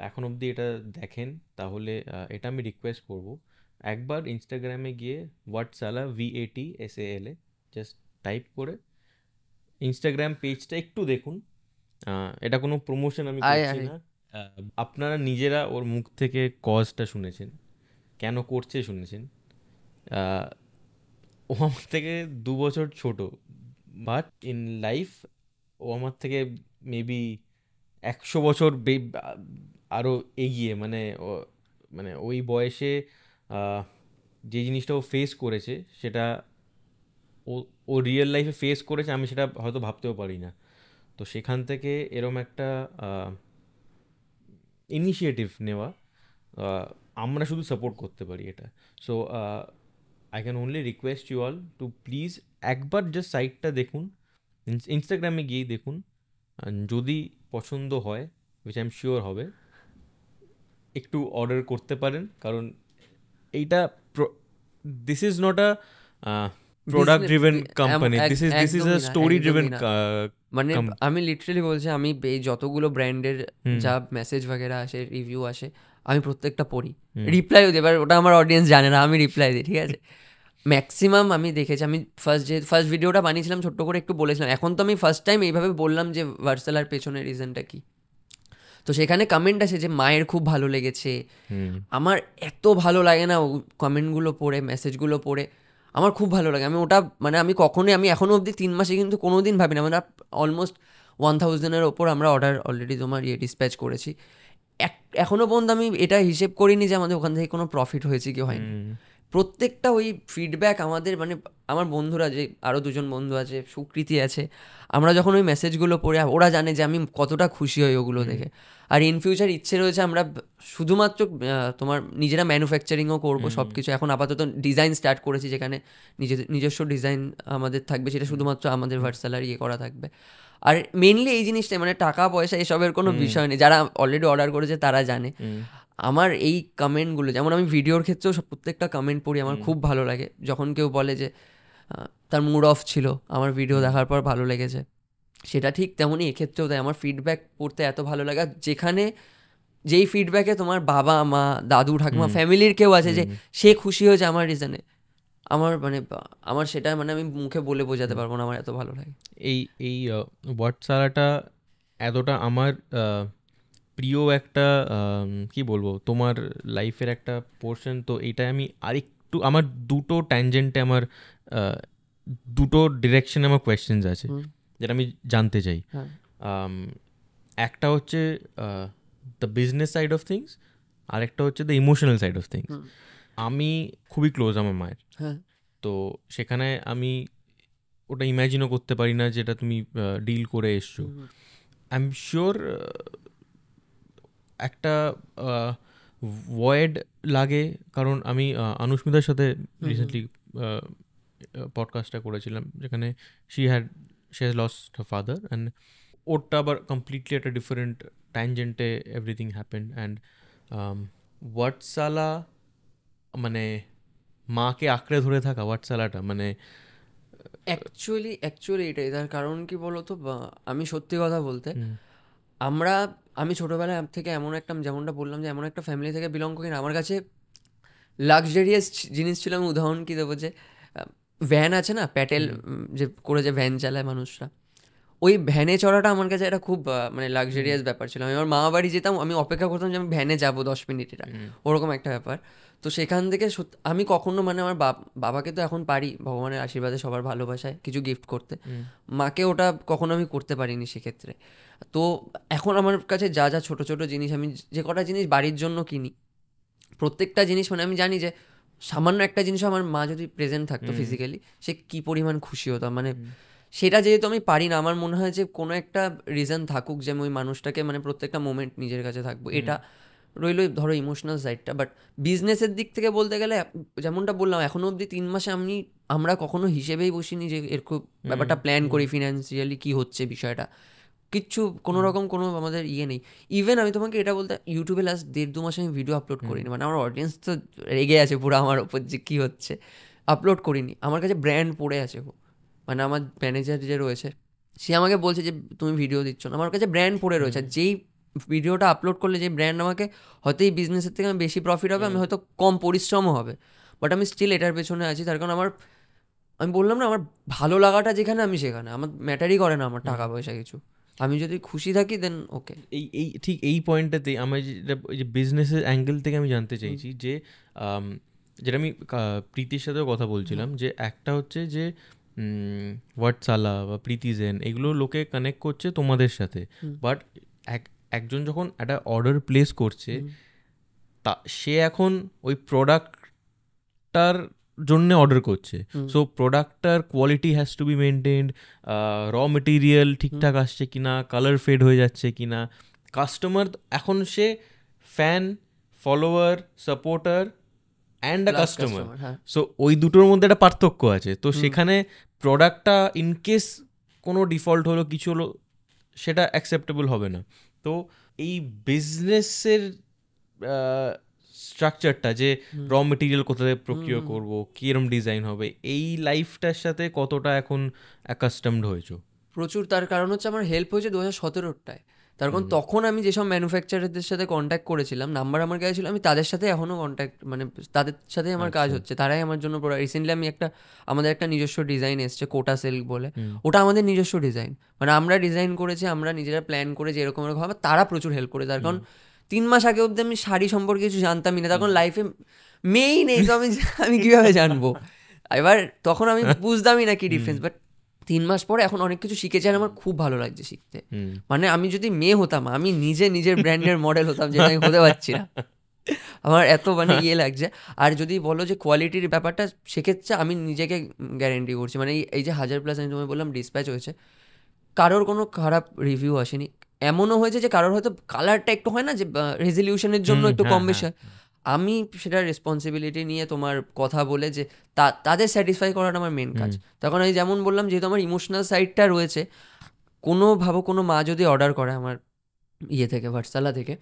এখন অবধি এটা দেখেন তাহলে এটা আমি রিকোয়েস্ট করব, একবার ইনস্টাগ্রামে গিয়ে ভাটসালা VATSALA জাস্ট টাইপ করে ইনস্টাগ্রাম পেজটা একটু দেখুন। এটা কোনো প্রমোশন আমি করছি না, আপনারা নিজেরা ওর মুখ থেকে কজটা শুনেছেন, কেন করছে শুনেছেন। ও আমার থেকে 2 বছর ছোট, বাট ইন লাইফ ও আমার থেকে মেবি 100 বছর আরও এগিয়ে, মানে মানে ওই বয়সে যে জিনিসটা ও ফেস করেছে সেটা ও ও রিয়েল লাইফে ফেস করেছে, আমি সেটা হয়তো ভাবতেও পারি না। তো সেখান থেকে এরম একটা ইনিশিয়েটিভ নেওয়া, আমরা শুধু সাপোর্ট করতে পারি এটা। So I can only request you all to please একবার জাস্ট সাইটটা দেখুন, ইনস্টাগ্রামে গিয়েই দেখুন, যদি পছন্দ হয় উইচ আই এম শিওর হবে, একটু অর্ডার করতে পারেন, কারণ এইটা this is not a product driven company, this is a story driven মানে আমি লিটারালি বলছি, আমি এই যতগুলো ব্র্যান্ডের যা মেসেজ বাগেরা আসে, রিভিউ আসে, আমি প্রত্যেকটা পড়ি, রিপ্লাইও দিই। এবার ওটা আমার অডিয়েন্স জানে না, আমি রিপ্লাই দিই, ঠিক আছে। ম্যাক্সিমাম আমি দেখেছি, আমি ফার্স্ট ভিডিওটা বানিয়েছিলাম ছোট্ট করে একটু বলেছিলাম, এখন তো আমি ফার্স্ট টাইম এইভাবে বললাম যে ভার্সালার পেছনের রিজনটা কি। তো সেখানে কমেন্ট আছে যে মায়ের খুব ভালো লেগেছে। আমার এত ভালো লাগে না কমেন্টগুলো পড়ে, মেসেজগুলো পড়ে, আমার খুব ভালো লাগে। আমি ওটা মানে আমি কখনোই, আমি এখনও অবধি 3 মাসে কিন্তু কোনো দিন ভাবি না, মানে অলমোস্ট 1000-এর ওপর আমরা অর্ডার অলরেডি তোমার ডিসপ্যাচ করেছি। এখনও পর্যন্ত আমি এটা হিসেব করিনি যে আমাদের ওখান থেকে কোনো প্রফিট হয়েছে কি হয়নি। প্রত্যেকটা ওই ফিডব্যাক আমাদের, মানে আমার বন্ধুরা, যে আরও 2জন বন্ধু আছে, সুকৃতি আছে, আমরা যখন ওই মেসেজগুলো পড়ে, ওরা জানে যে আমি কতটা খুশি হই ওগুলো দেখে। আর ইন ফিউচার ইচ্ছে রয়েছে আমরা শুধুমাত্র তোমার নিজেরা ম্যানুফ্যাকচারিংও করবো সব কিছু। এখন আপাতত ডিজাইন স্টার্ট করেছি, যেখানে নিজস্ব ডিজাইন আমাদের থাকবে, সেটা শুধুমাত্র আমাদের ভার্সালার করা থাকবে। আর মেনলি এই জিনিসটাই, মানে টাকা পয়সা এসবের কোনো বিষয় নেই, যারা অলরেডি অর্ডার করেছে তারা জানে। আমার এই কমেন্টগুলো, যেমন আমি ভিডিওর ক্ষেত্রেও প্রত্যেকটা কমেন্ট পড়ি, আমার খুব ভালো লাগে যখন কেউ বলে যে তার মুড অফ ছিল, আমার ভিডিও দেখার পর ভালো লেগেছে, সেটা ঠিক তেমনই এক্ষেত্রেও তাই। আমার ফিডব্যাক পড়তে এত ভালো লাগে, যেখানে যেই ফিডব্যাকে তোমার বাবা মা দাদু ঠাকুমা ফ্যামিলির কেউ আছে যে সে খুশি হয়েছে আমার রিজনে, আমার সেটা মানে আমি মুখে বলে বোঝাতে পারবো না, আমার এত ভালো লাগে। এই ওয়াটসালাটা এতটা আমার প্রিয় একটা কি বলবো, তোমার লাইফের একটা পোর্শন। তো এইটা আমি আরেকটু, আমার দুটো ট্যানজেন্টে, আমার দুটো ডিরেকশনে আমার কোয়েশ্চেন্স আছে যেটা আমি জানতে চাই। একটা হচ্ছে the business side of things, আর একটা হচ্ছে the emotional side of things. আমি খুবই ক্লোজ আমার মায়ের, তো সেখানে আমি ওটা ইম্যাজিনও করতে পারি না যেটা তুমি ডিল করে এসছো। আই এম শিওর একটা ভয়েড লাগে, কারণ আমি অনুস্মিতার সাথে রিসেন্টলি পডকাস্টটা করেছিলাম, যেখানে she has lost her father, and ওরটা আবার কমপ্লিটলি একটা ডিফারেন্ট ট্যানজেন্টে এভরিথিং হ্যাপেন্ড। অ্যান্ড ওয়াটসালা মানে মাকে আঁকড়ে ধরে থাকা ওয়াটসালাটা, মানে অ্যাকচুয়ালি এটাই তার কারণ। কি বলতো, আমি সত্যি কথা বলতে, আমি ছোটোবেলায় থেকে এমন একটা, যেমনটা বললাম যে এমন একটা ফ্যামিলি থেকে বিলং করি না, আমার কাছে লাক্সারিয়াস জিনিস ছিল। আমি উদাহরণ কী দেবো, যে ভ্যান আছে না, প্যাটেল যে করে যে ভ্যান চালায় মানুষরা, ওই ভ্যানে চড়াটা আমার কাছে একটা খুব মানে লাক্সারিয়াস ব্যাপার ছিল। আমি আমার মামা বাড়ি যেতাম, আমি অপেক্ষা করতাম যে আমি ভ্যানে যাবো 10 মিনিটের, ওরকম একটা ব্যাপার। তো সেখান থেকে আমি কখনো, মানে আমার বাবাকে তো এখন পারি ভগবানের আশীর্বাদে সবার ভালোবাসায় কিছু গিফট করতে, মাকে ওটা কখনো আমি করতে পারিনি সেক্ষেত্রে। তো এখন আমার কাছে যা যা ছোটো ছোটো জিনিস, আমি যে কটা জিনিস বাড়ির জন্য কিনি, প্রত্যেকটা জিনিস মানে আমি জানি যে সামান্য একটা জিনিস আমার মা যদি প্রেজেন্ট থাকতো ফিজিক্যালি, সে কী পরিমাণ খুশি হতাম। মানে সেটা যেহেতু আমি পারি না, আমার মনে হয় যে কোনো একটা রিজন থাকুক যে আমি ওই মানুষটাকে, মানে প্রত্যেকটা মোমেন্ট নিজের কাছে থাকবো। এটা রইল ধরো ইমোশনাল সাইডটা। বাট বিজনেসের দিক থেকে বলতে গেলে, যেমনটা বললাম, এখনও অবধি 3 মাসে আমরা কখনো হিসেবেই বসিনি যে এরকম ব্যাপারটা প্ল্যান করি ফিনান্সিয়ালি কী হচ্ছে বিষয়টা, কিচ্ছু কোনো রকম কোনো আমাদের নেই। ইভেন আমি তোমাকে এটা বলতে, ইউটিউবে লাস্ট 1.5-2 মাসে আমি ভিডিও আপলোড করিনি। মানে আমার অডিয়েন্স তো রেগে আছে পুরো আমার ওপর যে কী হচ্ছে, আপলোড করিনি। আমার কাছে ব্র্যান্ড পড়ে আছে, মানে আমার ম্যানেজার যে রয়েছে সে আমাকে বলছে যে তুমি ভিডিও দিচ্ছ না, আমার কাছে ব্র্যান্ড পড়ে রয়েছে। যেই ভিডিওটা আপলোড করলে যে ব্র্যান্ড আমাকে, হয়তো এই বিজনেসের থেকে আমি বেশি প্রফিট হবে, আমি হয়তো কম পরিশ্রমও হবে, বাট আমি স্টিল এটার পেছনে আছি। তার কারণ আমি বললাম না, আমার ভালো লাগাটা যেখানে, আমি সেখানে, আমার ম্যাটারই করে না আমার টাকা পয়সা কিছু। আমি যদি খুশি থাকি দেন ওকে। ঠিক এই পয়েন্টটাতেই আমার যে বিজনেসের অ্যাঙ্গেল থেকে আমি জানতে চাইছি যে যেটা আমি প্রীতির সাথেও কথা বলছিলাম, যে একটা হচ্ছে যে ওয়াটসালা বা প্রীতিজেন, এগুলো লোকে কানেক্ট করছে তোমাদের সাথে, বাট একজন যখন একটা অর্ডার প্লেস করছে, তা সে এখন ওই প্রোডাক্টটার জন্য অর্ডার করছে। সো প্রোডাক্টটার quality has to be maintained, raw material ঠিকঠাক আসছে কিনা, কালার ফেড হয়ে যাচ্ছে কিনা। কাস্টমার এখন সে fan, follower, supporter and a customer. So ওই দুটোর মধ্যে একটা পার্থক্য আছে। তো সেখানে প্রোডাক্টটা ইনকেস কোনো ডিফল্ট হলো, কিছু হলো, সেটা অ্যাকসেপ্টেবল হবে না। তো এই বিজনেসের স্ট্রাকচারটা, যে র মেটেরিয়াল কোথায় প্রক্রিয়া করবো, কিরম ডিজাইন হবে, এই লাইফটার সাথে কতটা এখন অ্যাকাস্টমড হয়েছো? প্রচুর। তার কারণ হচ্ছে আমার হেল্প হয়েছে 2017টায়। তার কারণ তখন আমি যেসব ম্যানুফ্যাকচারারদের সাথে কন্ট্যাক্ট করেছিলাম, নাম্বার আমার কাছে ছিল, আমি তাদের সাথে এখনও কন্ট্যাক্ট, মানে তাদের সাথেই আমার কাজ হচ্ছে, তারাই আমার জন্য রিসেন্টলি আমি আমাদের একটা নিজস্ব ডিজাইন এসছে কোটা সিল্ক বলে, ওটা আমাদের নিজস্ব ডিজাইন, মানে আমরা ডিজাইন করেছি, আমরা নিজেরা প্ল্যান করেছি এরকম এরকম হবে, তারা প্রচুর হেল্প করে। তার কারণ 3 মাস আগে অবধি আমি শাড়ি সম্পর্কে কিছু জানতামই না, তখন লাইফে মেয়েই নেই, তো আমি কীভাবে জানবো? এবার তখন আমি বুঝতামই না কি ডিফারেন্স, বাট 3 মাস পরে এখন অনেক কিছু শিখেছি আর আমার খুব ভালো লাগছে শিখতে। মানে আমি যদি মেয়ে হতাম, আমি নিজের ব্র্যান্ডের মডেল হতাম, যেটা আমি হতে পারছি না। আমার এত মানে লাগছে। আর যদি বলো যে কোয়ালিটির ব্যাপারটা, সেক্ষেত্রে আমি নিজেকে গ্যারেন্টি করছি, মানে এই যে 1000+ আমি তোমায় বললাম ডিসপ্যাচ হয়েছে, কারোর কোনো খারাপ রিভিউ আসেনি। এমনও হয়েছে যে কারোর হয়তো কালারটা একটু হয় না যে রেজলিউশনের জন্য একটু কম বেশি, আমি সেটা রেসপন্সিবিলিটি নিয়ে তোমার কথা বলে যে তাদের স্যাটিসফাই করাটা আমার মেন কাজ। তখন আমি যেমন বললাম, যেহেতু আমার ইমোশনাল সাইডটা রয়েছে, কোনো মা যদি অর্ডার করে আমার থেকে ভাটসালা থেকে,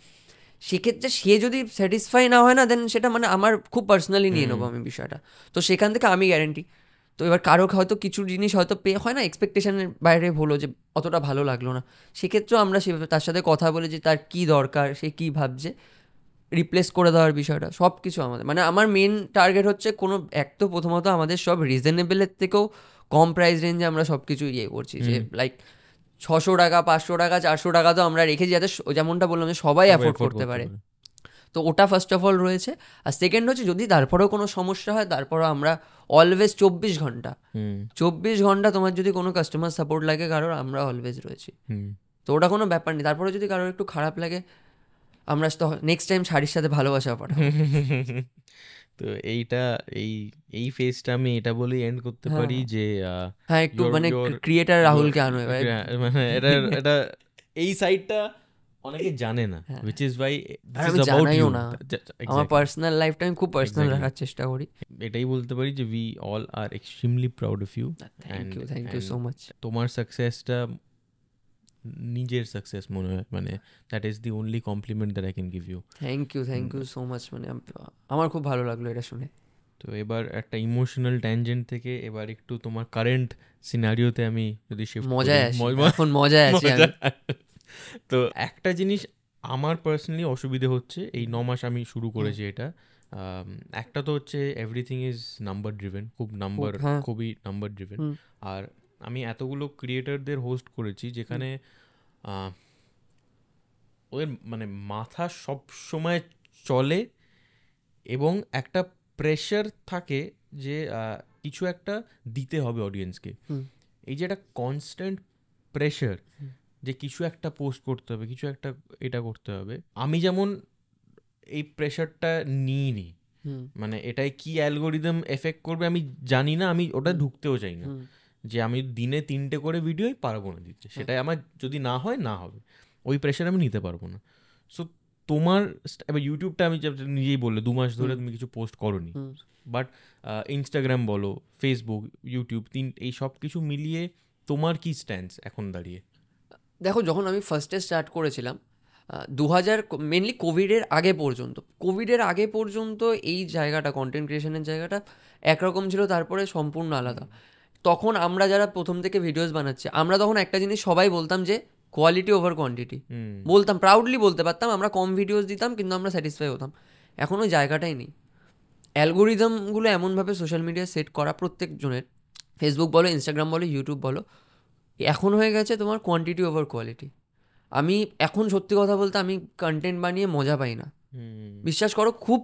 সেক্ষেত্রে সে যদি স্যাটিসফাই না হয় না, দেন সেটা মানে আমার খুব পার্সোনালি নিয়ে নেবো আমি বিষয়টা। তো সেখান থেকে আমি গ্যারেন্টি। তো এবার কারো হয়তো কিছু জিনিস হয়তো হয় না, এক্সপেকটেশনের বাইরে হলো যে অতটা ভালো লাগলো না, সেক্ষেত্রেও আমরা সেভাবে তার সাথে কথা বলে যে তার কী দরকার, সে কী ভাবছে, রিপ্লেস করে দেওয়ার বিষয়টা, সব কিছু আমাদের, মানে আমার মেন টার্গেট হচ্ছে তো প্রথমত আমাদের সব রিজনেবলের থেকেও কম প্রাইস রেঞ্জে আমরা সব কিছু করছি, যে লাইক 600 টাকা 500 টাকা 400 টাকা তো আমরা রেখেছি, যাতে যেমনটা বললাম যে সবাই অ্যাফোর্ড করতে পারে। তো ওটা ফার্স্ট অফ অল রয়েছে। আর সেকেন্ড হচ্ছে, যদি তারপরেও কোনো সমস্যা হয়, তারপরেও আমরা অলওয়েজ 24 ঘন্টা তোমার যদি কোনো কাস্টমার সাপোর্ট লাগে কারোর, আমরা অলওয়েজ রয়েছি। তো ওটা কোনো ব্যাপার নেই। তারপরে যদি কারোর একটু খারাপ লাগে, আমরা তো নেক্সট টাইম শাড়ির সাথে ভালোবাসা পাঠাবো। তো এই ফেজটা আমি এটা বলেই এন্ড করতে পারি যে হ্যাঁ, একটু মানে ক্রিয়েটার রাহুলকে আনো এবার, মানে এটা এই সাইডটা অনেকে জানে না, which is why আমি জানাইও না। আমার পার্সোনাল লাইফটা আমি খুব পার্সোনাল রাখার চেষ্টা করি। এটাই বলতে পারি যে we all are extremely proud of you. Thank you so much. তোমার সাকসেসটা নিজের সাকসেস মনে হয়, মানে that is the only compliment that I can give you. Thank you so much. মানে আমার খুব ভালো লাগলো এটা শুনে। তো এবার একটা ইমোশনাল ট্যানজেন্ট থেকে এবার একটু তোমার কারেন্ট সিনারিওতে আমি যদি শিফট মজায় আছি আমি। তো একটা জিনিস আমার পার্সোনালি অসুবিধে হচ্ছে, এই 9 মাস আমি শুরু করেছি এটা, একটা তো হচ্ছে এভরিথিং ইজ নাম্বার ড্রিভেন, খুবই নাম্বার ড্রিভেন। আর আমি এতগুলো ক্রিয়েটারদের হোস্ট করেছি যেখানে ওদের মানে মাথা সব সময় চলে এবং একটা প্রেশার থাকে যে কিছু একটা দিতে হবে অডিয়েন্সকে। এই যে একটা কনস্ট্যান্ট প্রেশার যে কিছু একটা পোস্ট করতে হবে, কিছু একটা এটা করতে হবে, আমি যেমন এই প্রেশারটা নিইনি, মানে এটাই কি অ্যালগোরিদম এফেক্ট করবে আমি জানি না, আমি ওটা ঢুকতেও চাই না, যে আমি দিনে 3টে করে ভিডিওই পারবো না দিতে, সেটাই আমার যদি না হয় না হবে, ওই প্রেশার আমি নিতে পারবো না। সো তোমার এবার ইউটিউবটা আমি নিজেই বললে 2 মাস ধরে তুমি কিছু পোস্ট করোনি, বাট ইনস্টাগ্রাম বলো, ফেসবুক, ইউটিউব, এই সব কিছু মিলিয়ে তোমার কি স্ট্যান্স এখন দাঁড়িয়ে? দেখো, যখন আমি ফার্স্টে স্টার্ট করেছিলাম 2000 মেনলি কোভিডের আগে পর্যন্ত এই জায়গাটা, কন্টেন্ট ক্রিয়েশনের জায়গাটা একরকম ছিল, তারপরে সম্পূর্ণ আলাদা। তখন আমরা যারা প্রথম থেকে ভিডিওস বানাচ্ছি, আমরা তখন একটা জিনিস সবাই বলতাম যে কোয়ালিটি ওভার কোয়ান্টিটি, বলতাম, প্রাউডলি বলতে পারতাম, আমরা কম ভিডিওস দিতাম কিন্তু আমরা স্যাটিসফাই হতাম। এখন ওই জায়গাটাই নেই। অ্যালগোরিদমগুলো এমনভাবে সোশ্যাল মিডিয়া সেট করা প্রত্যেকজনের, ফেসবুক বলো, ইনস্টাগ্রাম বলো, ইউটিউব বলো, এখন হয়ে গেছে তোমার কোয়ান্টিটি ওভার কোয়ালিটি। আমি এখন সত্যি কথা বলতে আমি কন্টেন্ট বানিয়ে মজা পাই না, বিশ্বাস করো। খুব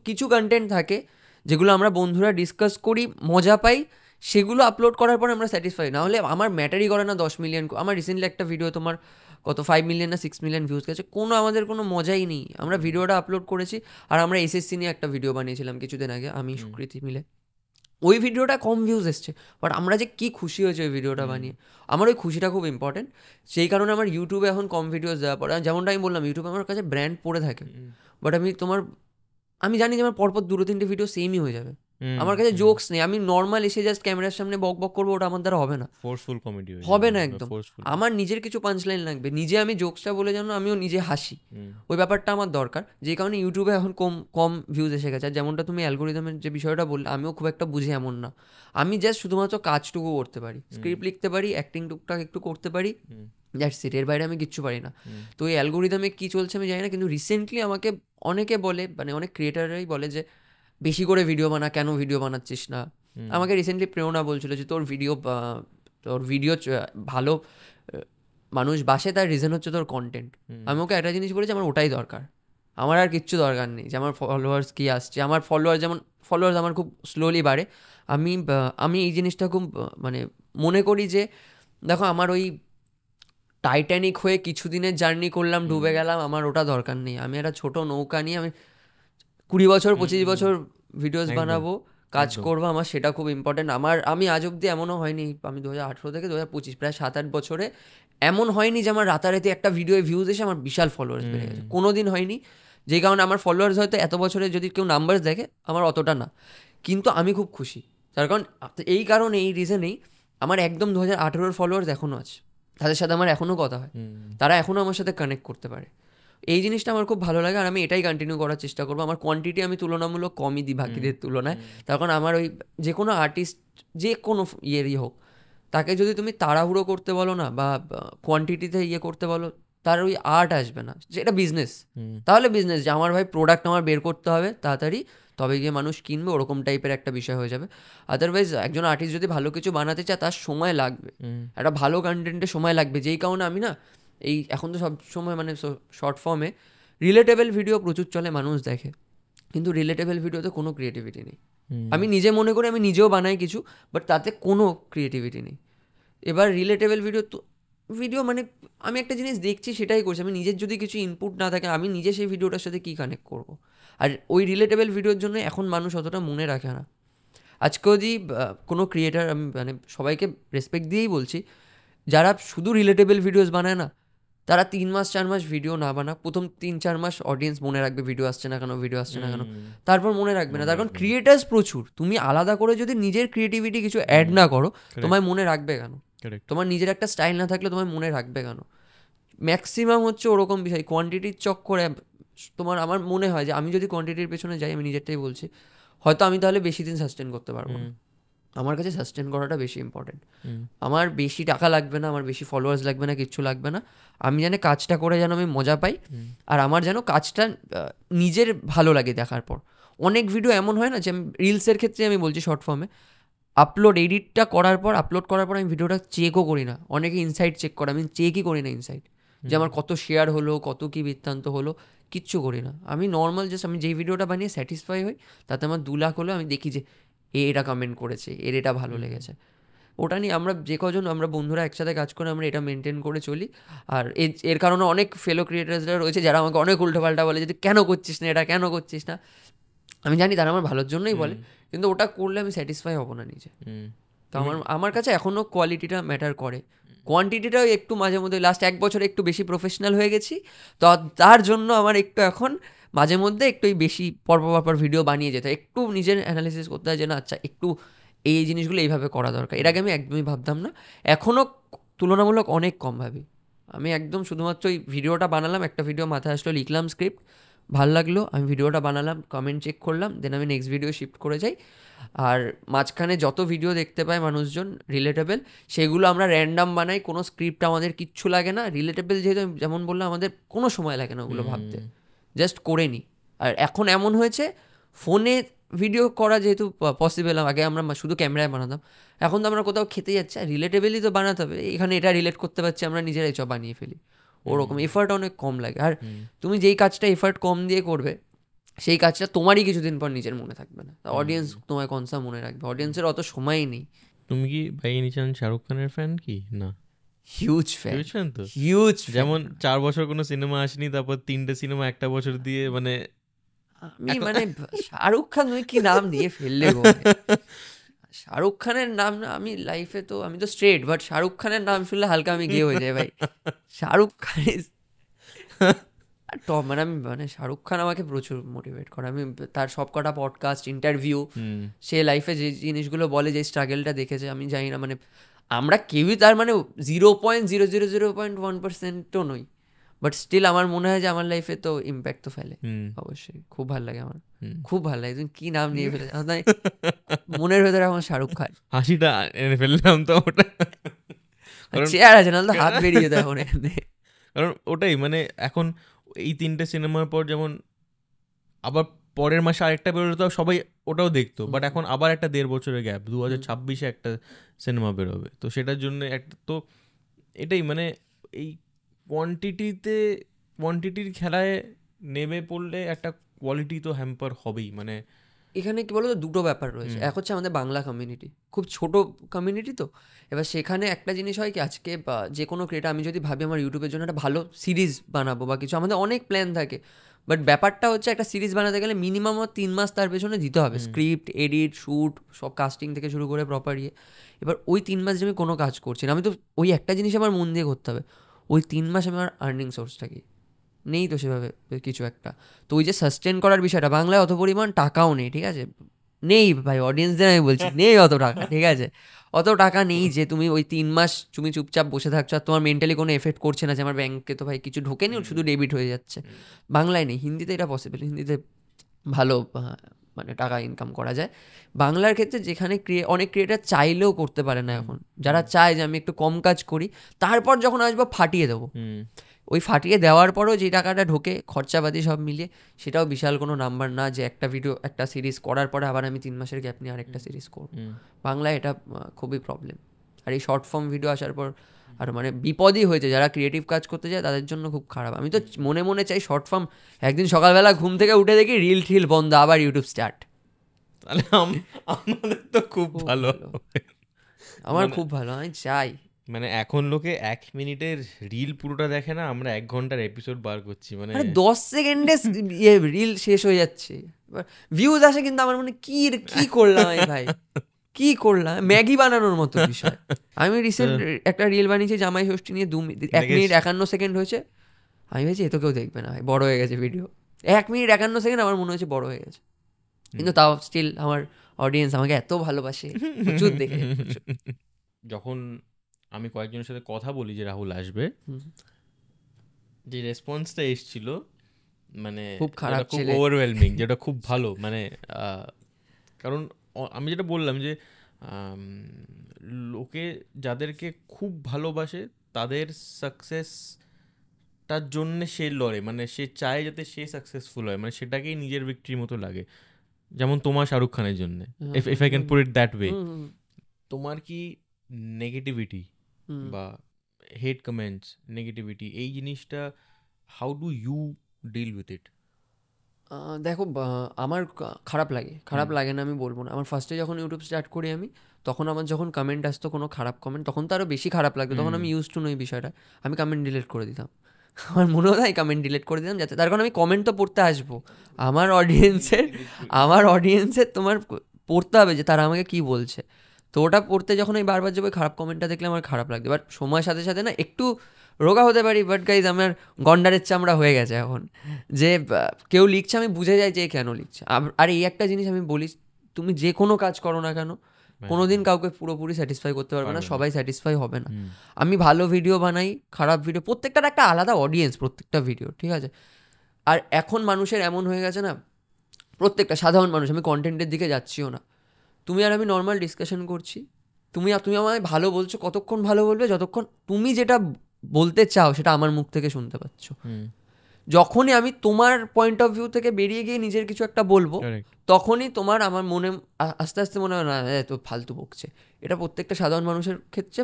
কিছু কন্টেন্ট থাকে যেগুলো আমরা বন্ধুরা ডিসকাস করি, মজা পাই, সেগুলো আপলোড করার পর আমরা স্যাটিসফাই, না হলে আমার ম্যাটারই করে না 10 মিলিয়ন। আমার রিসেন্টলি একটা ভিডিও তোমার কত 5 মিলিয়ন না 6 মিলিয়ন ভিউজ গেছে, আমাদের কোনো মজাই নেই। আমরা ভিডিওটা আপলোড করেছি, আর আমরা এসএসসি নিয়ে একটা ভিডিও বানিয়েছিলাম কিছুদিন আগে, আমি সুকৃতি মিলে, ওই ভিডিওটা কম ভিউজ এসছে, বাট আমরা যে কী খুশি হয়েছে ওই ভিডিওটা বানিয়ে, আমার ওই খুশিটা খুব ইম্পর্টেন্ট। সেই কারণে আমার ইউটিউবে এখন কম ভিডিওস দেওয়া পড়ে। যেমনটা আমি বললাম, ইউটিউবে আমার কাছে ব্র্যান্ড পড়ে থাকে, বাট আমি জানি যে আমার পরপর 2-3টে ভিডিও সেমই হয়ে যাবে, আমার কাছে জোকস নেই, আমি নর্মাল এসে জাস্ট ক্যামেরার সামনে বক বক করবো, ওটা আমার দ্বারা হবে না, ফোর্সফুল কমেডি হবে না একদম। আমার নিজের কিছু পাঞ্চ লাইন লাগবে, নিজে আমি জোকসটা বলে জানো আমিও নিজে হাসি, ওই ব্যাপারটা আমার দরকার। যে কারণে ইউটিউবে এখন কম কম ভিউজ এসে গেছে। আর যেমনটা তুমি অ্যালগোরিদমের যে বিষয়টা বললে, আমিও খুব একটা বুঝি এমন না, আমি জাস্ট শুধুমাত্র কাজটুকু করতে পারি, স্ক্রিপ্ট লিখতে পারি, অ্যাক্টিং টুকটাক একটু করতে পারি, দ্যাটস ইট, এর বাইরে আমি কিচ্ছু পারি না। তো এই অ্যালগোরিদমে কী চলছে আমি জানি না, কিন্তু রিসেন্টলি আমাকে অনেকে বলে, মানে অনেক ক্রিয়েটাররাই বলে যে বেশি করে ভিডিও বানা, কেন ভিডিও বানাচ্ছিস না। আমাকে রিসেন্টলি প্রেরণা বলছিল যে তোর ভিডিও ভালো মানুষ বাসে, তার রিজন হচ্ছে তোর কন্টেন্ট। আমি ওকে একটা জিনিস বলেছি, আমার ওটাই দরকার, আমার আর কিচ্ছু দরকার নেই যে আমার ফলোয়ার্স কী আসছে। আমার ফলোয়ার্স আমার খুব স্লোলি বাড়ে। আমি এই জিনিসটা খুব মানে মনে করি যে দেখো, আমার ওই টাইটানিক হয়ে কিছুদিনের জার্নি করলাম, ডুবে গেলাম, আমার ওটা দরকার নেই। আমি একটা ছোটো নৌকা নিয়ে আমি 20 বছর 25 বছর ভিডিওস বানাবো, কাজ করবো, আমার সেটা খুব ইম্পর্টেন্ট। আমি আজ অব্দি এমনও হয়নি, আমি 2018 থেকে 2025 প্রায় 7-8 বছরে এমন হয়নি যে আমার রাতারাতি একটা ভিডিওয়ে ভিউজ এসে আমার বিশাল ফলোয়ার্স বেড়ে গেছে, কোনো দিন হয়নি। যে কারণে আমার ফলোয়ার্স হয়তো এত বছরে যদি কেউ নাম্বারস দেখে আমার অতটা না, কিন্তু আমি খুব খুশি। তার কারণ এই কারণে, এই রিজনেই আমার একদম 2018 ফলোয়ার্স এখনও আছে, তাদের সাথে আমার এখনও কথা হয়, তারা এখনও আমার সাথে কানেক্ট করতে পারে। এই জিনিসটা আমার খুব ভালো লাগে, আর আমি এটাই কন্টিনিউ করার চেষ্টা করবো। আমার কোয়ান্টিটি আমি তুলনামূলক কমই দিই বাকিদের তুলনায়, তার কারণ আমার ওই যে কোনো আর্টিস্ট, যে কোনো ইয়েরই হোক, তাকে যদি তুমি তাড়াহুড়ো করতে বলো না, বা কোয়ান্টিটিতে করতে বলো, তার ওই আর্ট আসবে না। যেটা বিজনেস, তাহলে বিজনেস যে আমার ভাই প্রোডাক্ট আমার বের করতে হবে তাড়াতাড়ি, তবে গিয়ে মানুষ কিনবে, ওরকম টাইপের একটা বিষয় হয়ে যাবে। আদারওয়াইজ একজন আর্টিস্ট যদি ভালো কিছু বানাতে চায়, তার সময় লাগবে, একটা ভালো কন্টেন্টের সময় লাগবে। যেই কারণে আমি না এখন তো সব সময় মানে শর্ট ফর্মে রিলেটেবল ভিডিও প্রচুর চলে, মানুষ দেখে, কিন্তু রিলেটেবল ভিডিওতে কোনো ক্রিয়েটিভিটি নেই। আমি নিজে মনে করি, আমি নিজেও বানাই কিছু, বাট তাতে কোনো ক্রিয়েটিভিটি নেই। এবার রিলেটেবল ভিডিও মানে আমি একটা জিনিস দেখছি সেটাই করছি, আমি নিজের যদি কিছু ইনপুট না থাকে, আমি নিজে সেই ভিডিওটার সাথে কী কানেক্ট করবো। আর ওই রিলেটেবল ভিডিওর জন্য এখন মানুষ অতটা মনে রাখে না। আজকে যদি কোনো ক্রিয়েটার, আমি মানে সবাইকে রেসপেক্ট দিয়েই বলছি, যারা শুধু রিলেটেবল ভিডিওস বানায় না, তারা 3 মাস 4 মাস ভিডিও না বানা, প্রথম 3-4 মাস অডিয়েন্স মনে রাখবে ভিডিও আসছে না কেন, তারপর মনে রাখবে না। তার কারণ ক্রিয়েটার্স প্রচুর, তুমি আলাদা করে যদি নিজের ক্রিয়েটিভিটি কিছু অ্যাড না করো, তোমায় মনে রাখবে কেন? তোমার নিজের একটা স্টাইল না থাকলে তোমায় মনে রাখবে কেন? ম্যাক্সিমাম হচ্ছে ওরকম বিষয়, কোয়ান্টিটির চক্করে আমার মনে হয় যে আমি যদি কোয়ান্টিটির পেছনে যাই, আমি নিজেরটাই বলছি, হয়তো আমি তাহলে বেশি দিন সাস্টেন করতে পারবো না। আমার কাছে সাস্টেন করাটা বেশি ইম্পর্টেন্ট। আমার বেশি টাকা লাগবে না, আমার বেশি ফলোয়ার্স লাগবে না, কিচ্ছু লাগবে না। আমি যেন কাজটা করে যেন আমি মজা পাই, আর আমার যেন কাজটা নিজের ভালো লাগে দেখার পর। অনেক ভিডিও এমন হয় না, যে আমি রিলসের ক্ষেত্রে আমি বলছি, শর্ট ফর্মে এডিটটা করার পর, আপলোড করার পর আমি ভিডিওটা চেকও করি না। অনেকে ইনসাইট চেক করে, আমি চেকই করি না ইনসাইট, যে আমার কত শেয়ার হলো, কত কী বৃত্তান্ত হলো, কিচ্ছু করি না। আমি নর্মাল জাস্ট আমি যেই ভিডিওটা বানিয়ে স্যাটিসফাই হই, তাতে আমার 2 লাখ হলো, আমি দেখি যে এটা কমেন্ট করেছে, এটা ভালো লেগেছে, ওটা নিয়ে আমরা যে কজন আমরা বন্ধুরা একসাথে কাজ করে আমরা এটা মেনটেন করে চলি। আর এর কারণে অনেক ফেলো ক্রিয়েটার্সরা রয়েছে যারা আমাকে অনেক উল্টোপাল্টা বলে, যে কেন করছিস না এটা, কেন করছিস না। আমি জানি তারা আমার ভালোর জন্যই বলে, কিন্তু ওটা করলে আমি স্যাটিসফাই হব না নিজে। তো আমার কাছে এখনও কোয়ালিটিটা ম্যাটার করে, কোয়ান্টিটিটাও একটু মাঝে মধ্যে, লাস্ট 1 বছর একটু বেশি প্রফেশনাল হয়ে গেছি, তো তার জন্য আমার একটু এখন মাঝে মধ্যে একটু বেশি পরপর ভিডিও বানিয়ে যেতে, একটু নিজের অ্যানালিসিস করতে হয় যে না, আচ্ছা একটু এই জিনিসগুলো এইভাবে করা দরকার। এর আগে আমি একদমই ভাবতাম না, এখনও তুলনামূলক অনেক কম ভাবি। আমি একদম শুধুমাত্র ওই ভিডিওটা বানালাম, একটা ভিডিও মাথায় আসলো, লিখলাম স্ক্রিপ্ট, ভালো লাগলো, আমি ভিডিওটা বানালাম, কমেন্ট চেক করলাম, দেন আমি নেক্সট ভিডিও শিফট করে যাই। আর মাঝখানে যত ভিডিও দেখতে পায় মানুষজন রিলেটেবল, সেগুলো আমরা র্যান্ডাম বানাই, কোনো স্ক্রিপ্ট আমাদের কিচ্ছু লাগে না। রিলেটেবল যেহেতু যেমন বললাম, আমাদের কোনো সময় লাগে না ওগুলো ভাবতে, জাস্ট করে নিই। আর এখন এমন হয়েছে, ফোনে ভিডিও করা যেহেতু পসিবল, আগে আমরা শুধু ক্যামেরায় বানাতাম, এখন তো আমরা কোথাও খেতে যাচ্ছি, রিলেটেবলই তো বানাতে হবে, এখানে এটা রিলেট করতে পারছি, আমরা নিজেরাই বানিয়ে ফেলি, ওরকম এফার্ট অনেক কম লাগে। আর তুমি যেই কাজটা এফার্ট কম দিয়ে করবে, সেই কাজটা তোমারই কিছুদিন পর নিজের মনে থাকবে না, অডিয়েন্স তোমায় কনসা মনে রাখবে, অডিয়েন্সের অত সময়ই নেই। তুমি কি বাই এনি চান্স শাহরুখ খানের ফ্যান কি? না, হিউজ ফ্যান তো, হিউজ। যেমন 4 বছর কোনো সিনেমা আসেনি, তারপর 3টে সিনেমা একটা বছর দিয়ে, মানে আমি মানে শাহরুখ খান তুমি কি নাম দিয়ে ফেললে গো। শাহরুখ খানের নাম না, আমি লাইফে তো, আমি তো স্ট্রেট, বাট শাহরুখ খানের নাম শুনলে হালকা আমি গে হয়ে যাই ভাই। শাহরুখ খান আর টপ মানে আমি মানে শাহরুখ খান আমাকে প্রচুর মোটিভেট করে। আমি তার সব কটা পডকাস্ট, ইন্টারভিউ, সে লাইফে যে জিনিসগুলো বলে, যে স্ট্রাগলটা দেখেছে, আমি জানি না মানে আমরা কেউই তার মানে 0.000.1%ও নই, বাট স্টিল আমার মনে হয় যে আমার লাইফে তো ইম্প্যাক্ট তো ফেলে অবশ্যই। খুব ভালো লাগে আমার, খুব ভালো লাগে। তুমি কি নাম নিয়ে ফেলে মনের ভেতরে আমার শাহরুখ খান, হাসিটা এনে ফেললাম তো ওটা, চেয়ার আছে না তো হাত বেরিয়ে যেত এখন এখানে। কারণ ওটাই মানে এখন এই 3টে সিনেমার পর যেমন আবার পরের মাসে আরেকটা বেরোলে তো সবাই ওটাও দেখতো, বাট এখন আবার একটা 1.5 বছরের গ্যাপ, 2026-এ একটা সিনেমা বেরোবে, তো সেটার জন্য একটা তো এটাই মানে এই কোয়ান্টিটির খেলায় নেমে পড়লে একটা কোয়ালিটি তো হ্যাম্পার হবেই। মানে এখানে কি বলতো, দুটো ব্যাপার রয়েছে। এক হচ্ছে আমাদের বাংলা কমিউনিটি, খুব ছোট কমিউনিটি, তো এবার সেখানে একটা জিনিস হয় কি, আজকে বা যে কোনো ক্রিয়েটার, আমি যদি ভাবি আমার ইউটিউবের জন্য একটা ভালো সিরিজ বানাবো বা কিছু, আমাদের অনেক প্ল্যান থাকে, বাট ব্যাপারটা হচ্ছে একটা সিরিজ বানাতে গেলে মিনিমাম 3 মাস তার পেছনে দিতে হবে, স্ক্রিপ্ট, এডিট, শ্যুট, সব কাস্টিং থেকে শুরু করে প্রপার ইয়ে। এবার ওই 3 মাস যে আমি কোনো কাজ করছি না, আমি তো ওই একটা জিনিস আমার মন দিয়ে করতে হবে, ওই 3 মাস আমার আর্নিং সোর্সটা কি নেই তো সেভাবে কিছু একটা। তো ওই যে সাস্টেন করার বিষয়টা, বাংলায় অত পরিমাণ টাকাও নেই, ঠিক আছে, নেই ভাই, অডিয়েন্সদের আমি বলছি নেই অত টাকা, ঠিক আছে, অত টাকা নেই যে তুমি ওই 3 মাস তুমি চুপচাপ বসে থাকছো আর তোমার মেন্টালি কোনো এফেক্ট করছে না যে আমার ব্যাংকে তো ভাই কিছু ঢোকেনি, শুধু ডেবিট হয়ে যাচ্ছে। বাংলায় নেই, হিন্দিতে এটা পসিবল, হিন্দিতে ভালো মানে টাকা ইনকাম করা যায়। বাংলার ক্ষেত্রে যেখানে অনেক ক্রিয়েটার চাইলেও করতে পারে না এখন, যারা চায় যে আমি একটু কম কাজ করি, তারপর যখন আসবো ফাটিয়ে দেবো, ওই ফাটিয়ে দেওয়ার পরও যে টাকাটা ঢোকে খরচাপাতি সব মিলিয়ে, সেটাও বিশাল কোনো নাম্বার না যে একটা ভিডিও, একটা সিরিজ করার পরে আবার আমি 3 মাসের গ্যাপ নিয়ে আরেকটা সিরিজ করব। বাংলায় এটা খুবই প্রবলেম। আর এই শর্ট ফর্ম ভিডিও আসার পর আর মানে বিপদই হয়েছে, যারা ক্রিয়েটিভ কাজ করতে যায় তাদের জন্য খুব খারাপ। আমি তো মনে মনে চাই শর্ট ফর্ম, একদিন সকালবেলা ঘুম থেকে উঠে দেখি রিল ঠিল বন্ধ, আবার ইউটিউব স্টার্ট, তাহলে আমাদের তো খুব ভালো, আমার খুব ভালো, আমি চাই। মানে এখন লোকে 1 মিনিটের রিল পুরোটা দেখে না, আমরা 1 ঘন্টার এপিসোড বার করছি, মানে 10 সেকেন্ডে রিল শেষ হয়ে যাচ্ছে, ভিউজ আসে, কিন্তু আমার মনে কি কি করলাম আমি ভাই, কি করলাম, ম্যাগি বানানোর মতো বিষয়। আমি রিসেন্ট একটা রিল বানিয়েছি জামাই ষষ্ঠী নিয়ে, 1 মিনিট 51 সেকেন্ড হয়েছে, আমি ভেবেছি এত কেউ দেখবে না ভাই, বড় হয়ে গেছে ভিডিও। 1 মিনিট 51 সেকেন্ড আমার মনে হয়েছে বড় হয়ে গেছে, কিন্তু তাও স্টিল আমার অডিয়েন্স আমাকে এত ভালোবাসে, প্রচুর দেখে। যখন আমি কয়েকজনের সাথে কথা বলি যে রাহুল আসবে, যে রেসপন্সটা এসেছিল মানে খুব খারাপ, খুব ওভারওয়েলমিং, যেটা খুব ভালো। মানে কারণ আমি যেটা বললাম যে লোকে যাদেরকে খুব ভালোবাসে তাদের সাকসেসটার জন্য সে লড়ে, মানে সে চায় যাতে সে সাকসেসফুল হয়, মানে সেটাকেই নিজের ভিক্টরির মতো লাগে। যেমন তোমার শাহরুখ খানের জন্য, if I can put it that way. তোমার কি নেগেটিভিটি বা হেট কমেন্টস, নেগেটিভিটি, এই জিনিসটা how do you deal with it? দেখো, আমার খারাপ লাগে না আমি বলবো না। আমার ফার্স্টে যখন ইউটিউব স্টার্ট করি আমি, তখন আমার যখন কমেন্ট আসতো কোনো খারাপ কমেন্ট, তখন তো আরও বেশি খারাপ লাগতো, তখন আমি ইউজ টু নই বিষয়টা, আমি কমেন্ট ডিলিট করে দিতাম। আমার মনে হয় কমেন্ট ডিলিট করে দিতাম, যাতে তার কারণ আমি কমেন্ট তো পড়তে আসবো, আমার অডিয়েন্সের তোমার পড়তে হবে যে তারা আমাকে কী বলছে। তো ওটা পড়তে যখন আমি বারবার যাবো, খারাপ কমেন্টটা দেখলে আমার খারাপ লাগবে। বাট সময়ের সাথে সাথে না একটু রোগা হতে পারি, বাট গাইজ আমার গন্ডারের চামড়া হয়ে গেছে এখন, যে কেউ লিখছে আমি বুঝে যাই যে কেন লিখছে। আর এই একটা জিনিস আমি বলি, তুমি যে কোনো কাজ করো না কেন, কোনোদিন কাউকে পুরোপুরি স্যাটিসফাই করতে পারবে না, সবাই স্যাটিসফাই হবে না। আমি ভালো ভিডিও বানাই, খারাপ ভিডিও, প্রত্যেকটার একটা আলাদা অডিয়েন্স, প্রত্যেকটা ভিডিও, ঠিক আছে। আর এখন মানুষের এমন হয়ে গেছে না, প্রত্যেকটা সাধারণ মানুষ, আমি কন্টেন্টের দিকে যাচ্ছিও না, তুমি আর আমি নর্মাল ডিসকাশন করছি, তুমি আমায় ভালো বলছো, কতক্ষণ ভালো বলবে, যতক্ষণ তুমি যেটা বলতে চাও সেটা আমার মুখ থেকে শুনতে পাচ্ছ। যখনই আমি তোমার পয়েন্ট অফ ভিউ থেকে বেরিয়ে গিয়ে নিজের কিছু একটা বলবো, তখনই তোমার আমার মনে আস্তে আস্তে মনে হয় না তো ফালতু বকছে। এটা প্রত্যেকটা সাধারণ মানুষের ক্ষেত্রে,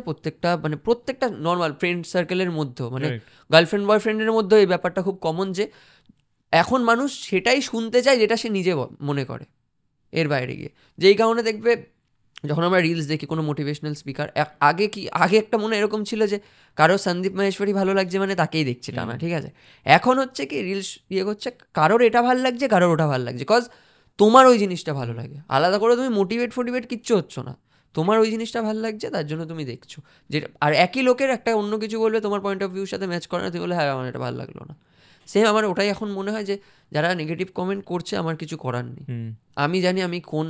প্রত্যেকটা নর্মাল ফ্রেন্ড সার্কেলের মধ্যেও, মানে গার্লফ্রেন্ড বয়ফ্রেন্ডের মধ্যেও এই ব্যাপারটা খুব কমন, যে এখন মানুষ সেটাই শুনতে চায় যেটা সে নিজে মনে করে, এর বাইরে গিয়ে। যেই কারণে দেখবে যখন আমরা রিলস দেখি কোনো মোটিভেশনাল স্পিকার, আগে একটা মনে এরকম ছিল যে কারো সন্দীপ মাহেশ্বরী ভালো লাগছে মানে তাকেই দেখছি টানা, ঠিক আছে। এখন হচ্ছে কি রিলস করছে, কারোর এটা ভালো লাগছে, কারোর ওটা ভালো লাগছে, কজ তোমার ওই জিনিসটা ভালো লাগে, আলাদা করে তুমি মোটিভেট কিচ্ছু হচ্ছ না, তোমার ওই জিনিসটা ভালো লাগছে, তার জন্য তুমি দেখছো। যেটা আর একই লোকের একটা অন্য কিছু বলবে, তোমার পয়েন্ট অফ ভিউর সাথে ম্যাচ করে না, তুমি বলে হ্যাঁ আমার এটা ভালো লাগলো না। সেম আমার ওটাই এখন মনে হয় যে যারা নেগেটিভ কমেন্ট করছে আমার কিছু করার নেই। আমি জানি আমি কোন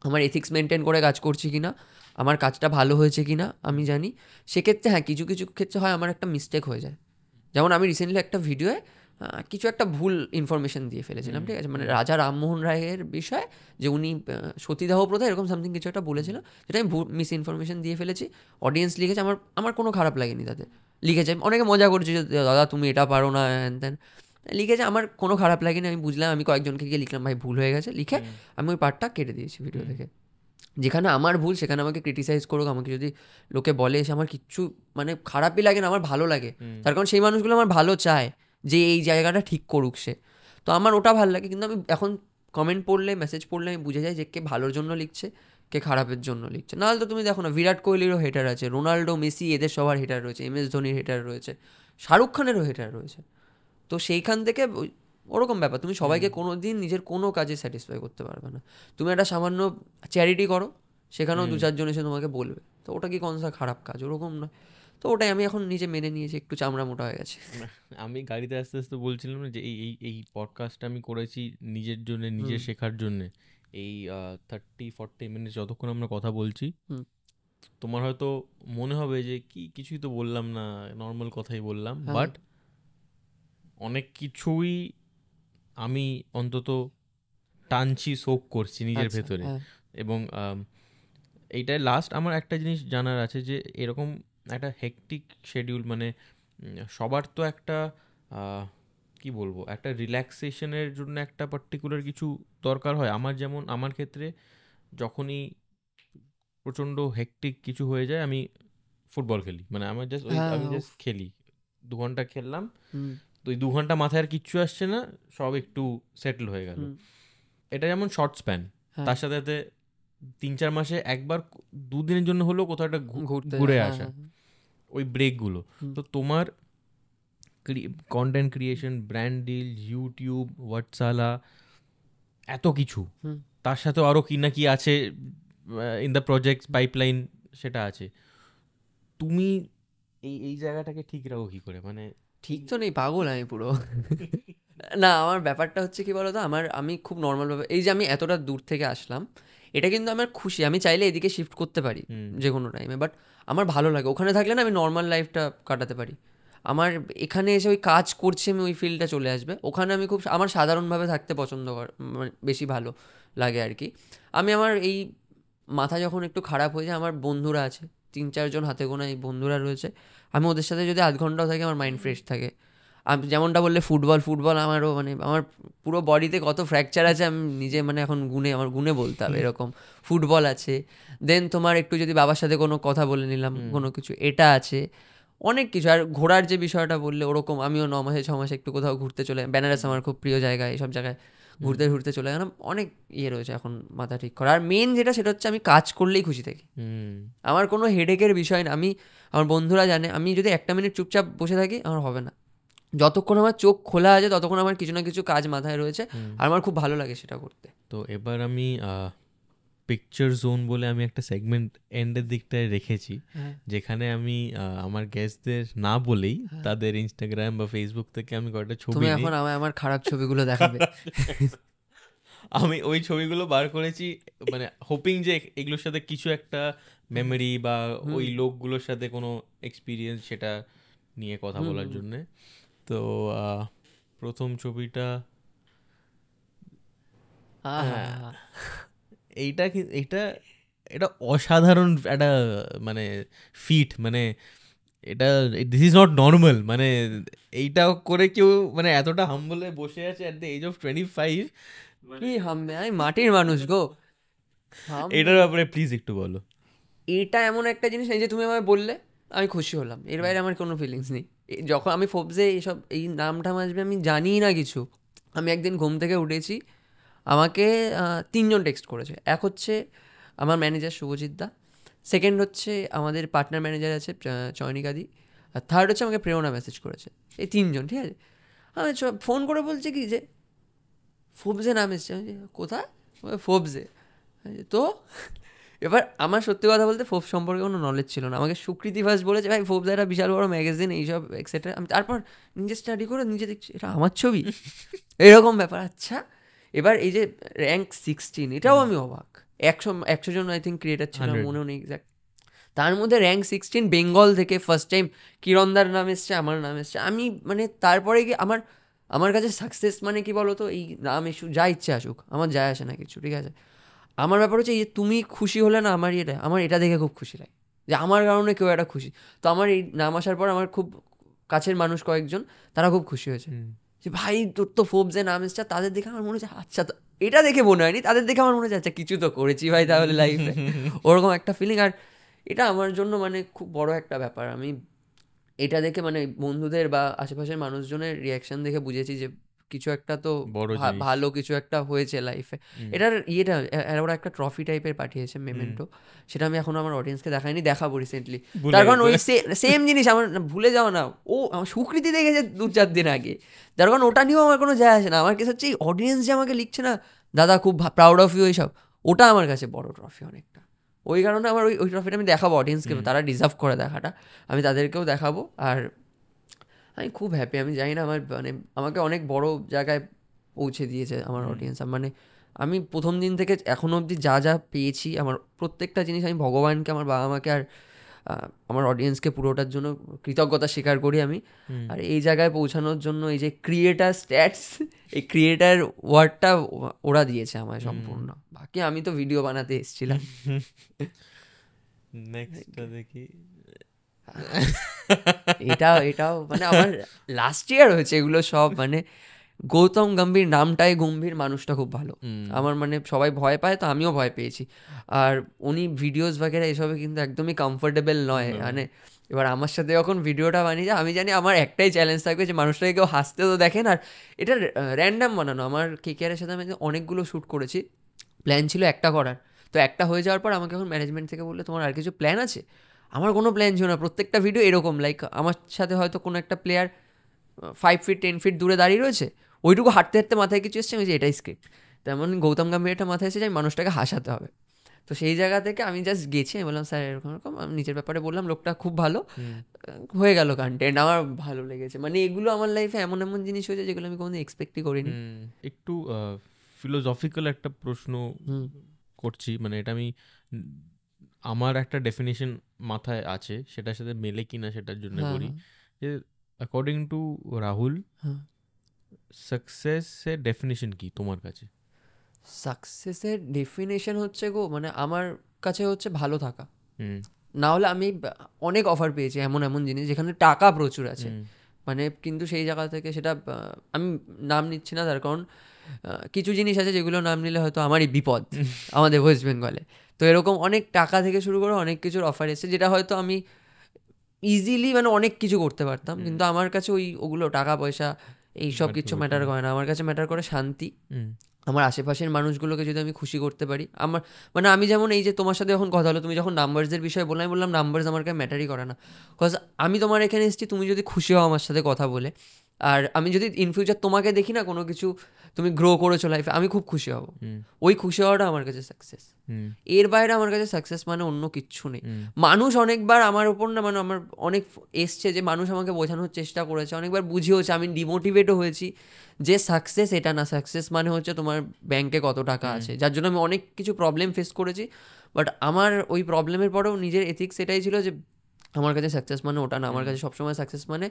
আমার এথিক্স মেনটেন করে কাজ করছি কি না, আমার কাজটা ভালো হয়েছে কি না আমি জানি। সেক্ষেত্রে হ্যাঁ কিছু কিছু ক্ষেত্রে হয় আমার একটা মিস্টেক হয়ে যায়। যেমন আমি রিসেন্টলি একটা ভিডিওয়ে কিছু একটা ভুল ইনফরমেশন দিয়ে ফেলেছিলাম, ঠিক আছে, মানে রাজা রামমোহন রায়ের বিষয়ে যে উনি সতীদাহ প্রথা এরকম সামথিং কিছু একটা বলেছিল, যেটা আমি মিস ইনফরমেশন দিয়ে ফেলেছি। অডিয়েন্স লিখেছে, আমার কোনো খারাপ লাগেনি তাতে। লিখেছে, অনেকে মজা করছে যে দাদা তুমি এটা পারো না হ্যান ত্যান, লিখেছে, আমার কোনো খারাপ লাগেনি। আমি বুঝলাম, আমি কয়েকজনকে গিয়ে লিখলাম ভাই ভুল হয়ে গেছে, লিখে আমি ওই পার্টটা কেটে দিয়েছি ভিডিও থেকে। যেখানে আমার ভুল সেখানে আমাকে ক্রিটিসাইজ করুক, আমাকে যদি লোকে বলে এসে আমার কিচ্ছু মানে খারাপই লাগে না, আমার ভালো লাগে। তার কারণ সেই মানুষগুলো আমার ভালো চায় যে এই জায়গাটা ঠিক করুক সে, তো আমার ওটা ভালো লাগে। কিন্তু আমি এখন কমেন্ট পড়লে, মেসেজ পড়লে আমি বুঝে যাই যে কে ভালোর জন্য লিখছে, কে খারাপের জন্য লিখছে। নাহলে তো তুমি দেখো না, বিরাট কোহলিরও হেটার আছে, রোনাল্ডো, মেসি, এদের সবার হেটার রয়েছে, MS ধোনির হেটার রয়েছে, শাহরুখ খানেরও হেটার রয়েছে। তো সেইখান থেকে ওরকম ব্যাপার, তুমি সবাইকে কোনো দিন নিজের কোনো কাজে স্যাটিসফাই করতে পারবে না। তুমি একটা সামান্য চ্যারিটি করো, সেখানেও 2-4 জন এসে তোমাকে বলবে, তো ওটা কি কোনসা খারাপ কাজ? ওরকম নয়। তো ওটাই আমি এখন নিজে মেনে নিয়েছি, একটু চামড়া মোটা হয়ে গেছে। আমি গাড়িতে আস্তে আস্তে বলছিলাম না যে এই পডকাস্টটা আমি করেছি নিজের জন্য, নিজে শেখার জন্য। এই 30-40 মিনিট যতক্ষণ আমরা কথা বলছি, তোমার হয়তো মনে হবে যে কিছুই তো বললাম না, নর্মাল কথাই বললাম, বাট অনেক কিছুই আমি অন্তত টানছি, শোক করছি নিজের ভেতরে। এবং এইটাই লাস্ট আমার একটা জিনিস জানার আছে যে এরকম একটা হেকটিক শিডিউল, মানে সবার তো একটা কি বলবো, একটা রিল্যাক্সেশনের জন্য একটা পার্টিকুলার কিছু দরকার হয়। আমার যেমন আমার ক্ষেত্রে যখনই প্রচণ্ড হেকটিক কিছু হয়ে যায় আমি ফুটবল খেলি, মানে আমার আমি জাস্ট খেলি, 2 ঘন্টা খেললাম, তো ওই 2 ঘন্টা মাথায় আর কিচ্ছু আসছে না, সব একটু সেটেল হয়ে গেল। এটা যেমন শর্ট স্প্যান, তার সাথে সাথে 3-4 মাসে একবার 2 দিনের জন্য হলেও কোথাও একটা ঘুরে আসা, ওই ব্রেকগুলো। তো তোমার content creation, brand deal, YouTube, হোয়াটসঅ্যালা, এত কিছু, তার সাথে আরও কি না কি আছে ইন দ্য প্রজেক্ট পাইপলাইন, সেটা আছে। তুমি এই জায়গাটাকে ঠিক রাখো কি করে? মানে ঠিক তো নেই, পাগল আমি পুরো। না, আমার ব্যাপারটা হচ্ছে কি বলতো, আমি খুব নর্মালভাবে এই যে আমি এতটা দূর থেকে আসলাম, এটা কিন্তু আমার খুশি। আমি চাইলে এদিকে শিফট করতে পারি যে কোনো টাইমে, বাট আমার ভালো লাগে ওখানে থাকলে না, আমি নর্মাল লাইফটা কাটাতে পারি। আমার এখানে এসে ওই কাজ করছি আমি, ওই ফিলটা চলে আসবে। ওখানে আমি আমার সাধারণভাবে থাকতে পছন্দ মানে বেশি ভালো লাগে আর কি। আমি আমার এই মাথা যখন একটু খারাপ হয়ে যায়, আমার বন্ধুরা আছে 3-4 জন হাতে গোনা এই বন্ধুরা রয়েছে, আমি ওদের সাথে যদি আধ ঘন্টাও থাকি আমার মাইন্ড ফ্রেশ থাকে। আমি যেমনটা বললে ফুটবল আমারও মানে আমার পুরো বডিতে কত ফ্র্যাকচার আছে আমি নিজে মানে এখন গুনে বলতে হবে এরকম। ফুটবল আছে, দেন তোমার একটু যদি বাবার সাথে কোনো কথা বলে নিলাম কোনো কিছু, এটা আছে, অনেক কিছু। আর ঘোরার যে বিষয়টা বললে, ওরকম আমিও 9 মাসে 6 মাসে একটু কোথাও ঘুরতে চলে, বেনারস আমার খুব প্রিয় জায়গা, এইসব জায়গায় ঘুরতে চলে গেলাম। অনেক ইয়ে রয়েছে এখন মাথা ঠিক করা। আর মেন সেটা হচ্ছে আমি কাজ করলেই খুশি থাকি, আমার কোনো হেডেকের বিষয় না। আমার বন্ধুরা জানে, আমি যদি 1 মিনিট চুপচাপ বসে থাকি আমার হবে না। যতক্ষণ আমার চোখ খোলা আছে ততক্ষণ আমার কিছু না কিছু কাজ মাথায় রয়েছে, আর আমার খুব ভালো লাগে সেটা করতে। তো এবার আমি পিকচার জোন বলে আমি একটা সেগমেন্ট এন্ডের দিকটায় রেখেছি, যেখানে আমি আমার গেস্টদের না বলেই তাদের ইনস্টাগ্রাম বা ফেসবুক থেকে আমি কয়েকটা ছবি, তুমি এখন আমার খারাপ ছবিগুলো দেখাবে। আমি ওই ছবিগুলো বার করেছি, মানে হোপিং যে এগুলোর সাথে কিছু একটা মেমোরি বা ওই লোকগুলোর সাথে কোনো এক্সপিরিয়েন্স সেটা নিয়ে কথা বলার জন্যে। তো প্রথম ছবিটা এটা অসাধারণ একটা মানে ফিট, মানে এটা দিস ইজ নট নর্মাল, মানে এইটা করে কেউ মানে এতটা হাম্বলে বসে আছে অ্যাট দ্য এজ অফ 25। কি হামবে, আমি মাটির মানুষ গো। এটার ব্যাপারে প্লিজ একটু বলো। এটা এমন একটা জিনিস এই যে তুমি আমায় বললে আমি খুশি হলাম, এর বাইরে আমার কোনো ফিলিংস নেই। যখন আমি ফোবজে এই নামটা আসবে আমি জানি না কিছু। আমি একদিন ঘুম থেকে উঠেছি, আমাকে 3 জন টেক্সট করেছে। এক হচ্ছে আমার ম্যানেজার শুভজিৎ দা, সেকেন্ড হচ্ছে আমাদের পার্টনার ম্যানেজার আছে চয়নিকাদি, আর থার্ড হচ্ছে আমাকে প্রেরণা মেসেজ করেছে। এই 3 জন, ঠিক আছে। আমি ফোন করে বলছে কি যে ফোবজে নাম এসছে, কোথায়? ফোবজে। তো এবার আমার সত্যি কথা বলতে ফোর্বস সম্পর্কে কোনো নলেজ ছিল না, আমাকে সুকৃতি ফার্স্ট বলেছে ভাই ফোর্বস একটা বিশাল বড় ম্যাগাজিন এইসব এক্সেট্রা, আমি তারপর নিজে স্টাডি করে নিজে দেখছি এটা আমার ছবি, এরকম ব্যাপার। আচ্ছা, এবার এই যে র্যাঙ্ক 16, এটাও আমি অবাক। 100 জন আই থিঙ্ক ক্রিয়েটার ছিল, 100 মনেও নেই এক্স্যাক্ট, তার মধ্যে র্যাঙ্ক 16 বেঙ্গল থেকে ফার্স্ট টাইম কিরণদার নাম এসছে, আমার নাম এসছে। আমি মানে তারপরে কি আমার কাছে সাকসেস মানে কি বলো তো, এই নাম এসু যা ইচ্ছে আসুক আমার যায় আসে না কিছু, ঠিক আছে। আমার ব্যাপার হচ্ছে এই তুমি খুশি হলে না, আমার এটা দেখে খুব খুশি লাগে যে আমার কারণে কেউ একটা খুশি। তো আমার এই নাম আসার পর আমার খুব কাছের মানুষ কয়েকজন তারা খুব খুশি হয়েছে যে ভাই তোর তো ফোর্বসে নাম এসছে। তাদের দেখে আমার মনে হচ্ছে আচ্ছা, তো এটা দেখে মনে হয়নি, তাদের দেখে আমার মনে হচ্ছে আচ্ছা কিছু তো করেছি ভাই তাহলে লাইফে, ওরকম একটা ফিলিং। আর এটা আমার জন্য মানে খুব বড় একটা ব্যাপার। আমি এটা দেখে মানে বন্ধুদের বা আশেপাশের মানুষজনের রিয়াকশন দেখে বুঝেছি যে কিছু একটা তো ভালো কিছু একটা হয়েছে লাইফে। এটার ওরা একটা ট্রফি টাইপের পাঠিয়েছে মেমেন্টো, সেটা আমি এখনো আমার অডিয়েন্সকে দেখাইনি, দেখাবো রিসেন্টলি। তার কারণ ওই সেম জিনিস আমার ভুলে যাও না, ও আমার সুকৃতি দেখেছে 2-4 দিন আগে, যার কারণ ওটা নিয়েও আমার কোনো যায় আসে না। আমার কাছে হচ্ছে এই অডিয়েন্স যে আমাকে লিখছে না দাদা খুব প্রাউড অফ ইউ এইসব, ওটা আমার কাছে বড় ট্রফি অনেকটা। ওই কারণে আমার ওই ট্রফিটা আমি দেখাবো অডিয়েন্সকে, তারা ডিজার্ভ করে দেখাটা, আমি তাদেরকেও দেখাবো। আর আমি খুব হ্যাপি, আমি জানি না আমার মানে আমাকে অনেক বড় জায়গায় পৌঁছে দিয়েছে আমার অডিয়েন্স। মানে আমি প্রথম দিন থেকে এখনও অবধি যা যা পেয়েছি, আমার প্রত্যেকটা জিনিস আমি ভগবানকে, আমার বাবা মাকে আর আমার অডিয়েন্সকে পুরোটার জন্য কৃতজ্ঞতা স্বীকার করি আমি। আর এই জায়গায় পৌঁছানোর জন্য এই যে ক্রিয়েটার স্ট্যাটস, এই ক্রিয়েটার ওয়ার্ডটা ওরা দিয়েছে আমায় সম্পূর্ণ, বাকি আমি তো ভিডিও বানাতে এসেছিলাম। নেক্সটটা দেখি। এটাও মানে আমার লাস্ট ইয়ার হয়েছে এগুলো সব। মানে গৌতম গম্ভীর নামটাই গম্ভীর, মানুষটা খুব ভালো আমার, মানে সবাই ভয় পায় তো আমিও ভয় পেয়েছি। আর উনি ভিডিওস বাগেরা এসবে কিন্তু একদমই কমফোর্টেবল নয়। মানে এবার আমার সাথে যখন ভিডিওটা বানিয়ে যায়, আমি জানি আমার একটাই চ্যালেঞ্জ থাকবে যে মানুষটাকে কেউ হাসতে তো দেখেন। আর এটা র্যান্ডাম বানানো, আমার কেকেআরের সাথে আমি অনেকগুলো শ্যুট করেছি, প্ল্যান ছিল একটা করার, তো একটা হয়ে যাওয়ার পর আমাকে এখন ম্যানেজমেন্ট থেকে বললে তোমার আর কিছু প্ল্যান আছে? আমার কোনো প্ল্যান ছিল না, প্রত্যেকটা ভিডিও এরকম লাইক আমার সাথে হয়তো কোনো একটা প্লেয়ার 5 ফিট 10 ফিট দূরে দাঁড়িয়ে রয়েছে, ওইটুকু হাঁটতে হাঁটতে মাথায় কিছু এসছে, আমি যে এটাই স্ক্রিপ্ট। তেমন গৌতম গম্ভীরটা মাথায় এসে যে মানুষটাকে হাসাতে হবে। তো সেই জায়গা থেকে আমি জাস্ট গেছি, আমি বললাম স্যার এরকম এরকম, আমি নিজের ব্যাপারে বললাম, লোকটা খুব ভালো হয়ে গেল, কন্টেন্ট আমার ভালো লেগেছে। মানে এগুলো আমার লাইফে এমন এমন জিনিস হয়েছে যেগুলো আমি কোনোদিন এক্সপেক্টই করিনি। একটু ফিলোসফিক্যাল একটা প্রশ্ন করছি, মানে এটা আমি আমার একটা ডেফিনেশন মাথায় আছে, সেটার সাথে মেলে কিনা সেটার জন্য করি যে অ্যাকর্ডিং টু রাহুল সাকসেসের ডেফিনেশন কি তোমার কাছে? সাকসেসের ডেফিনেশন হচ্ছে মানে আমার কাছে হচ্ছে ভালো থাকা। না হলে আমি অনেক অফার পেয়েছি এমন এমন জিনিস যেখানে টাকা প্রচুর আছে, মানে কিন্তু সেই জায়গা থেকে সেটা আমি নাম নিচ্ছি না, তার কারণ কিছু জিনিস আছে যেগুলো নাম নিলে হয়তো আমারই বিপদ আমাদের ওয়েস্ট বেঙ্গলে। তো এরকম অনেক টাকা থেকে শুরু করে অনেক কিছুর অফার এসেছে যেটা হয়তো আমি ইজিলি মানে অনেক কিছু করতে পারতাম, কিন্তু আমার কাছে ওগুলো টাকা পয়সা এইসব কিছু ম্যাটার করে না। আমার কাছে ম্যাটার করে শান্তি, আমার আশেপাশের মানুষগুলোকে যদি আমি খুশি করতে পারি। আমার মানে আমি যেমন এই যে তোমার সাথে যখন কথা হলো, তুমি যখন নাম্বারসের বিষয়ে বললাম, আমি বললাম নাম্বারস আমার কাছে ম্যাটারই করে না, বিকজ আমি তোমার এখানে এসেছি, তুমি যদি খুশি হও আমার সাথে কথা বলে, আর আমি যদি ইন ফিউচার তোমাকে দেখি না কোনো কিছু তুমি গ্রো করেছো লাইফে, আমি খুব খুশি হব। ওই খুশি হওয়াটা আমার কাছে সাকসেস। এর বাইরে আমার কাছে সাকসেস মানে অন্য কিচ্ছু নেই। মানুষ অনেকবার আমার ওপর না, মানে আমার অনেক এসছে যে মানুষ আমাকে বোঝানোর চেষ্টা করেছে, অনেকবার বুঝিয়েছে, আমি ডিমোটিভেটও হয়েছি যে সাকসেস এটা না, সাকসেস মানে হচ্ছে তোমার ব্যাংকে কত টাকা আছে, যার জন্য আমি অনেক কিছু প্রবলেম ফেস করেছি। বাট আমার ওই প্রবলেমের পরেও নিজের এথিক্স এটাই ছিল যে আমার কাছে সাকসেস মানে ওটা না, আমার কাছে সবসময় সাকসেস মানে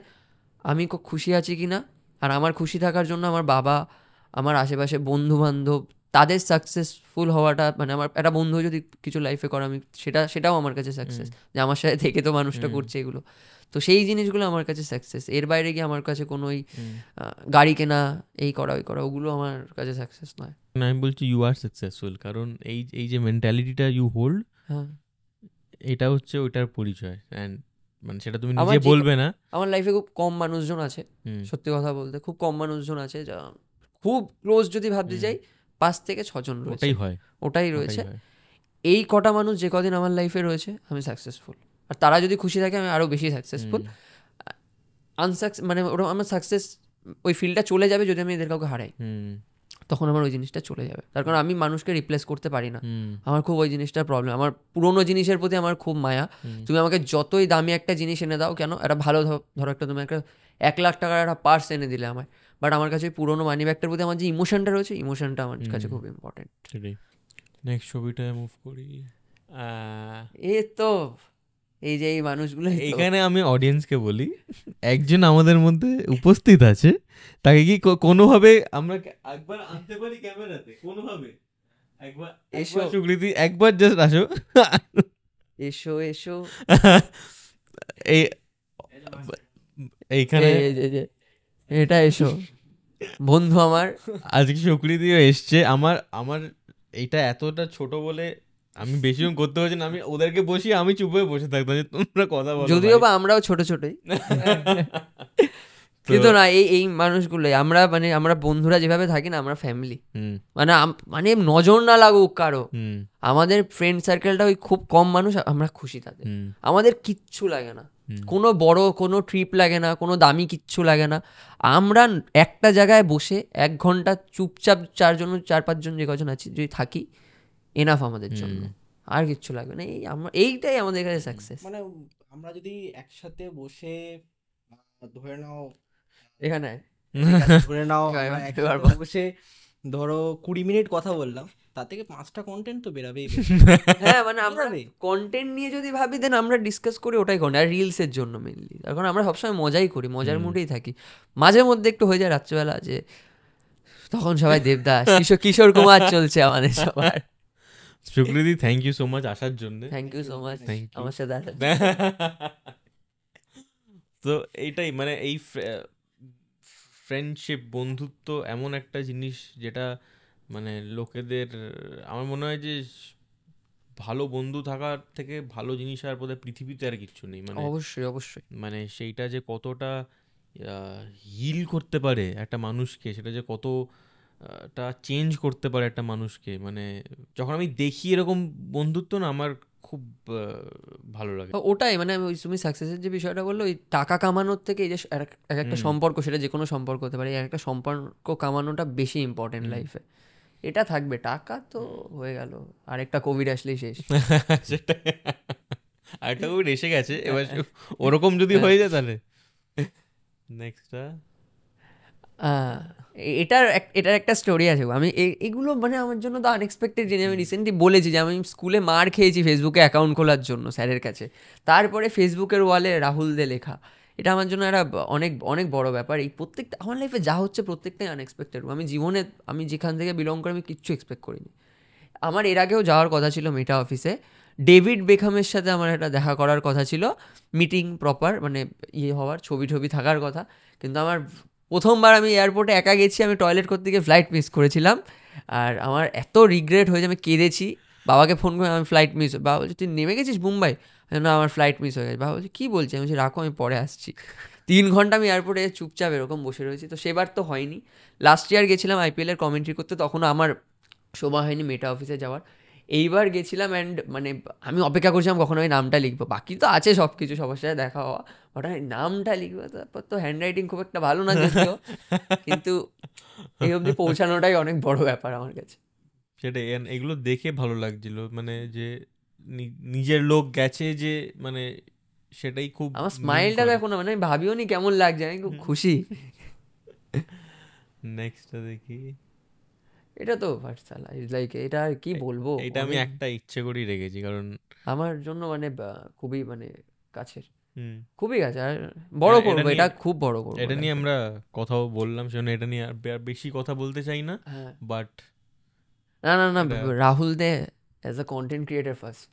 আমি খুব খুশি আছি কি না, আর আমার খুশি থাকার জন্য আমার বাবা, আমার আশেপাশে বন্ধু বান্ধব, তাদের সাকসেসফুল হওয়াটা, মানে আমার একটা বন্ধু যদি কিছু লাইফে করে আমি সেটাও আমার কাছে সাকসেস, যে আমার সাথে থেকে তো মানুষটা করছে এগুলো। তো সেই জিনিসগুলো আমার কাছে সাকসেস। এর বাইরে গিয়ে আমার কাছে কোনো ওই গাড়ি কেনা, এই করা ওই করা, ওগুলো আমার কাছে সাকসেস নয়। আমি বলছি ইউ আর সাকসেসফুল, কারণ এই যে মেন্টালিটিটা ইউ হোল্ড, এটা হচ্ছে ওইটার পরিচয়। অ্যান্ড মানে সেটা তুমি নিজে বলবে না। আমার লাইফে খুব কম মানুষজন আছে, সত্যি কথা বলতে খুব কম মানুষজন আছে, যা খুব ক্লোজ যদি ভাবতে যাই 5 থেকে 6 জন রয়েছে, ওটাই রয়েছে। এই কটা মানুষ যে কদিন আমার লাইফে রয়েছে আমি সাকসেসফুল, আর তারা যদি খুশি থাকে আমি আরও বেশি সাকসেসফুল। মানে ওরা আমার সাকসেস ওই ফিল্ডটা চলে যাবে যদি আমি এদের কাউকে হারাই। তখন আমার ওই জিনিসটা চলে যাবে। তার কারণ আমি মানুষকে রিপ্লেস করতে পারি না, আমার খুব ওই জিনিসটার প্রবলেম। আমার পুরোনো জিনিসের প্রতি আমার খুব মায়া। তুমি আমাকে যতই দামি একটা জিনিস এনে দাও কেন, একটা ভালো ধরো একটা তুমি একটা 1,00,000 টাকার একটা পার্স এনে দিলে আমায়, বাট আমার কাছে ওই পুরোনো মানি ব্যাগটার প্রতি আমার যে ইমোশনটা রয়েছে, ইমোশনটা আমার কাছে খুব ইম্পর্টেন্ট। নেক্সট ছবিটায় মুভ করি। এ তো এই যে এই মানুষগুলো, এখানে আমি অডিয়েন্সকে বলি, একজন আমাদের মধ্যে উপস্থিত আছে, তাকে কি কোনোভাবে আমরা একবার আনতে পারি ক্যামেরাতে? কোনোভাবে একবার এসো সুকৃতি, একবার জাস্ট আসো, এসো এসো এই এইখানে এটা এসো বন্ধু আমার। আজকে সুকৃতিও এসছে। আমার এইটা এতটা ছোট বলে আমি বেশিক্ষণ করতে পারছি না, আমি ওদেরকে বসি, আমি চুপ হয়ে বসে থাকতাম যে তোমরা কথা বলো, যদিও বা আমরাও ছোট ছোটই, কিন্তু না এই মানুষগুলো আমরা বন্ধুরা যেভাবে থাকি না, আমরা ফ্যামিলি। মানে নজর না লাগুক কারো, আমাদের ফ্রেন্ড সার্কেলটা ওই খুব কম মানুষ, আমরা খুশি তাতে, আমাদের কিচ্ছু লাগে না, কোনো বড় কোনো ট্রিপ লাগে না, কোনো দামি কিচ্ছু লাগে না। আমরা একটা জায়গায় বসে 1 ঘন্টা চুপচাপ 4-5 জন যে কজন আছি যদি থাকি, এনাফ আমাদের জন্য, আর কিচ্ছু লাগবে না। এইটাই আমাদের কাছে সাকসেস। মানে আমরা যদি একসাথে বসে ধরে নাও এখানে ধরে নাও বসে ধরো 20 মিনিট কথা বললাম, তার থেকে 5টা কন্টেন্ট তো বেরাবেই। হ্যাঁ, মানে আমরা কন্টেন্ট নিয়ে যদি ভাবি দেন আমরা ডিসকাস করি ওটাই কন্টেন্ট, আর রিলসের জন্য মেনলি। কারণ আমরা সবসময় মজাই করি, মজার মুডেই থাকি। মাঝে মধ্যে একটু হয়ে যায় রাত্রেবেলা যে তখন সবাই দেবদাস কিশোর কুমার চলছে আমাদের সবার। সুকৃতি, থ্যাংক ইউ সো মাচ আসার জন্য। থ্যাংক ইউ সো মাচ আমার সাথে আসার। তো এইটাই মানে এই ফ্রেন্ডশিপ, বন্ধুত্ব এমন একটা জিনিস যেটা মানে লোকেদের, আমার মনে হয় যে ভালো বন্ধু থাকার থেকে ভালো জিনিস আর বোধহয় পৃথিবীতে আর কিচ্ছু নেই। মানে অবশ্যই অবশ্যই, মানে সেইটা যে কতটা হিল করতে পারে একটা মানুষকে, সেটা যে কতটা চেঞ্জ করতে পারে একটা মানুষকে, মানে যখন আমি দেখি এরকম বন্ধুত্ব না, আমার খুব ভালো লাগে। ওটাই মানে আমি ওই তুমি সাকসেসের যে বিষয়টা বললো, ওই টাকা কামানোর থেকে এই যে একটা সম্পর্ক, সেটা যে কোনো সম্পর্ক হতে পারে, একটা সম্পর্ক কামানোটা বেশি ইম্পর্টেন্ট লাইফে। এটা থাকবে, টাকা তো হয়ে গেল, আর একটা কোভিড আসলেই শেষ। সেটা আরেকটা কোভিড এসে গেছে, এবার ওরকম যদি হয়ে যায় তাহলে নেক্সটটা। এটার একটা স্টোরি আছে। আমি এগুলো মানে আমার জন্য তো আনএক্সপেক্টেড জিনিস। আমি রিসেন্টলি বলেছি যে আমি স্কুলে মার খেয়েছি ফেসবুকে অ্যাকাউন্ট খোলার জন্য স্যারের কাছে, তারপরে ফেসবুকের ওয়ালে রাহুল দে লেখা। এটা আমার জন্য একটা অনেক অনেক বড় ব্যাপার। এই প্রত্যেকটা আমার লাইফে যা হচ্ছে প্রত্যেকটাই আনএক্সপেক্টেড। আমি যেখান থেকে বিলং করি আমি কিচ্ছু এক্সপেক্ট করিনি। আমার এর আগেও যাওয়ার কথা ছিল মেটা অফিসে, ডেভিড বেকহামের সাথে আমার একটা দেখা করার কথা ছিল, মিটিং প্রপার মানে হওয়ার, ছবি থাকার কথা। কিন্তু আমার প্রথমবার আমি এয়ারপোর্টে একা গেছি, আমি টয়লেট করতে গিয়ে ফ্লাইট মিস করেছিলাম। আর আমার এত রিগ্রেট হয়েছে, আমি কেঁদেছি, বাবাকে ফোন করে আমি ফ্লাইট মিস। বাবা বলছে তুই নেমে গেছিস মুম্বাই? না, আমার ফ্লাইট মিস হয়ে গেছে। বাবা বলছে কী বলছি? আমি বলছি রাখো, আমি পরে আসছি। 3 ঘন্টা আমি এয়ারপোর্টে চুপচাপ এরকম বসে রয়েছি। তো সেবার তো হয়নি। লাস্ট ইয়ার গেছিলাম IPL-এর কমেন্ট্রি করতে, তখনও আমার সময় হয়নি মেটা অফিসে যাওয়ার। এইবার গেছিলাম অ্যান্ড মানে আমি অপেক্ষা করছিলাম কখনো আমি নামটা লিখবো, বাকি তো আছে সব কিছু, সবার সাথে দেখা হওয়া, বাট আমি নামটা লিখবো। তারপর তো হ্যান্ড রাইটিং খুব একটা ভালো না যদিও, কিন্তু এই অবধি পৌঁছানোটাই অনেক বড় ব্যাপার আমার কাছে। সেটাই, এগুলো দেখে ভালো লাগছিল, মানে যে নিজের লোক গেছে যে, মানে সেটাই খুব। আমার স্মাইলটা দেখো না, মানে আমি ভাবিও নি কেমন লাগছে, আমি খুব খুশি। নেক্সটটা দেখি। এটা তো ভার্সালা ইজ লাইক, এটা আর কি বলবো, এটা আমি একটা ইচ্ছে করেই রেখেছি কারণ আমার জন্য মানে খুবই মানে কাছের, খুবই কাছে। আর বড় করবো, এটা খুব বড় করবো। এটা নিয়ে আমরা কথাও বললাম, সেজন্য এটা নিয়ে আর বেশি কথা বলতে চাই না। বাট না, Rahul Dey as a content creator first.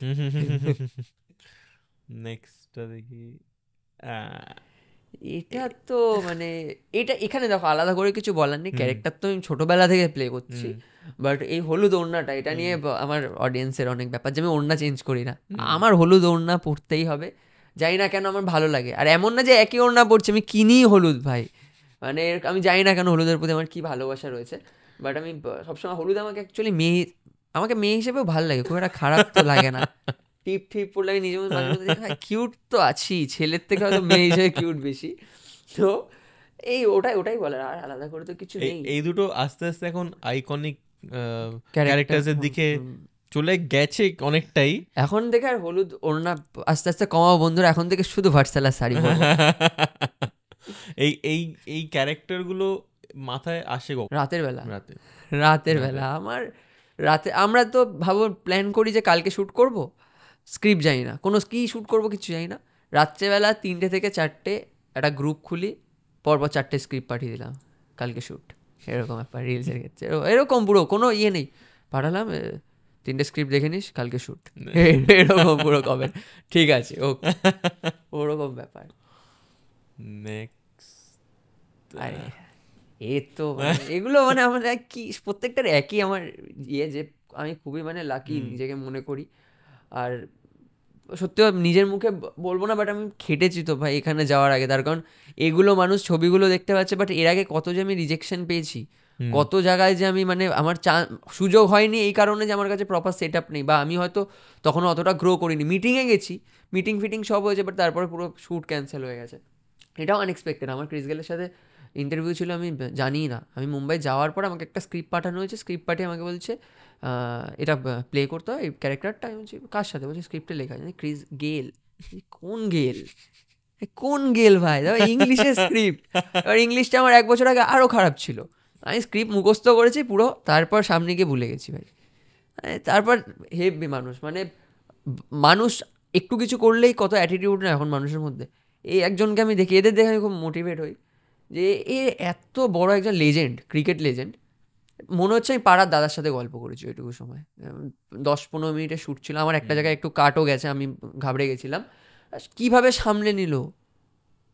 নেক্সটটা দেখি। এটা তো মানে এটা এখানে দেখো আলাদা করে কিছু বলার নেই, ক্যারেক্টার তো আমি ছোটবেলা থেকে প্লে করছি। বাট এই হলুদ ওড়নাটা, এটা নিয়ে আমার অডিয়েন্সের অনেক ব্যাপার যে আমি ওড়না চেঞ্জ করি না, আমার হলুদ ওড়না পরতেই হবে, জানি না কেন আমার ভালো লাগে। আর এমন না যে একই ওড়না পরছি, আমি কিনি হলুদ ভাই, মানে আমি জানি না কেন হলুদের প্রতি আমার কী ভালোবাসা রয়েছে। বাট আমি সবসময় হলুদ, আমাকে অ্যাকচুয়ালি আমাকে মেয়ে হিসেবেও ভালো লাগে, খুব একটা খারাপ তো লাগে না। টিপ পড়লে আমি নিজের মধ্যে কিউট তো আছি, ছেলের থেকে হয়তো মেয়ে হিসেবে কিউট বেশি। তো এই ওটাই ওটাই বলে, আর আলাদা করে তো কিছু নেই। এই দুটো আস্তে আস্তে এখন আইকনিক ক্যারেক্টার্সের দিকে চলে গেছে অনেকটাই। এখন থেকে আর হলুদ ওড়না আস্তে আস্তে কমাও বন্ধুরা, এখন থেকে শুধু ভার্সালার শাড়ি পরবো। এই এই এই ক্যারেক্টারগুলো মাথায় আসে রাতের বেলা, রাতে রাতের বেলা আমার রাতে আমরা তো ভাবো প্ল্যান করি যে কালকে শ্যুট করব, স্ক্রিপ্ট জানি না, কোনো কী শ্যুট করবো কিছু জানি না, রাত্রেবেলা 3টে থেকে 4টে একটা গ্রুপ খুলি, পরপর 4টে স্ক্রিপ্ট পাঠিয়ে দিলাম, কালকে শ্যুট, এরকম ব্যাপার রিলসের ক্ষেত্রে এরকম পুরো কোনো ইয়ে নেই, পাঠালাম 3টে স্ক্রিপ্ট দেখে নিস, কালকে শ্যুট, এরকম পুরো কবে ঠিক আছে ওকে, ওরকম ব্যাপার। আরে এ তো এগুলো মানে আমার কি প্রত্যেকটার একই আমার ইয়ে, যে আমি খুবই মানে লাকি নিজেকে মনে করি। আর সত্যি নিজের মুখে বলবো না, বাট আমি খেটেছি তো ভাই এখানে যাওয়ার আগে, তার কারণ এগুলো মানুষ ছবিগুলো দেখতে পাচ্ছে, বাট এর আগে কত যে আমি রিজেকশন পেয়েছি, কত জায়গায় যে আমি মানে আমার সুযোগ হয়নি এই কারণে যে আমার কাছে প্রপার সেট আপ নেই, বা আমি হয়তো তখন অতটা গ্রো করিনি, মিটিংয়ে গেছি, মিটিং ফিটিং সব হয়েছে, বাট তারপরে পুরো শ্যুট ক্যান্সেল হয়ে গেছে। এটাও আনএক্সপেক্টেড। আমার ক্রিস গেলের সাথে ইন্টারভিউ ছিল, আমি জানি না, আমি মুম্বাই যাওয়ার পর আমাকে একটা স্ক্রিপ্ট পাঠানো হয়েছে, স্ক্রিপ্ট পাঠিয়ে আমাকে বলছে এটা প্লে করতে হয় এই ক্যারেক্টারটা। আমি বলছি কার সাথে? বলছি স্ক্রিপ্টে লেখা আছে ক্রিস গেল। কোন গেল? কোন গেল ভাই? ইংলিশের স্ক্রিপ্ট, এবার ইংলিশটা আমার 1 বছর আগে আরও খারাপ ছিল, আমি স্ক্রিপ্ট মুখস্থ করেছি পুরো, তারপর সামনে গিয়ে ভুলে গেছি ভাই। তারপর হেভি মানুষ, মানে মানুষ একটু কিছু করলেই কত অ্যাটিটিউড না এখন মানুষের মধ্যে। এই একজনকে আমি দেখি, এদের দেখে আমি খুব মোটিভেট হই যে এ এত বড় একজন লেজেন্ড, ক্রিকেট লেজেন্ড, মনে হচ্ছে আমি পাড়ার দাদার সাথে গল্প করেছি ওইটুকু সময়। 10-15 মিনিটের শ্যুট ছিল, আমার একটা জায়গায় একটু কাটও গেছে, আমি ঘাবড়ে গেছিলাম, কীভাবে সামলে নিল,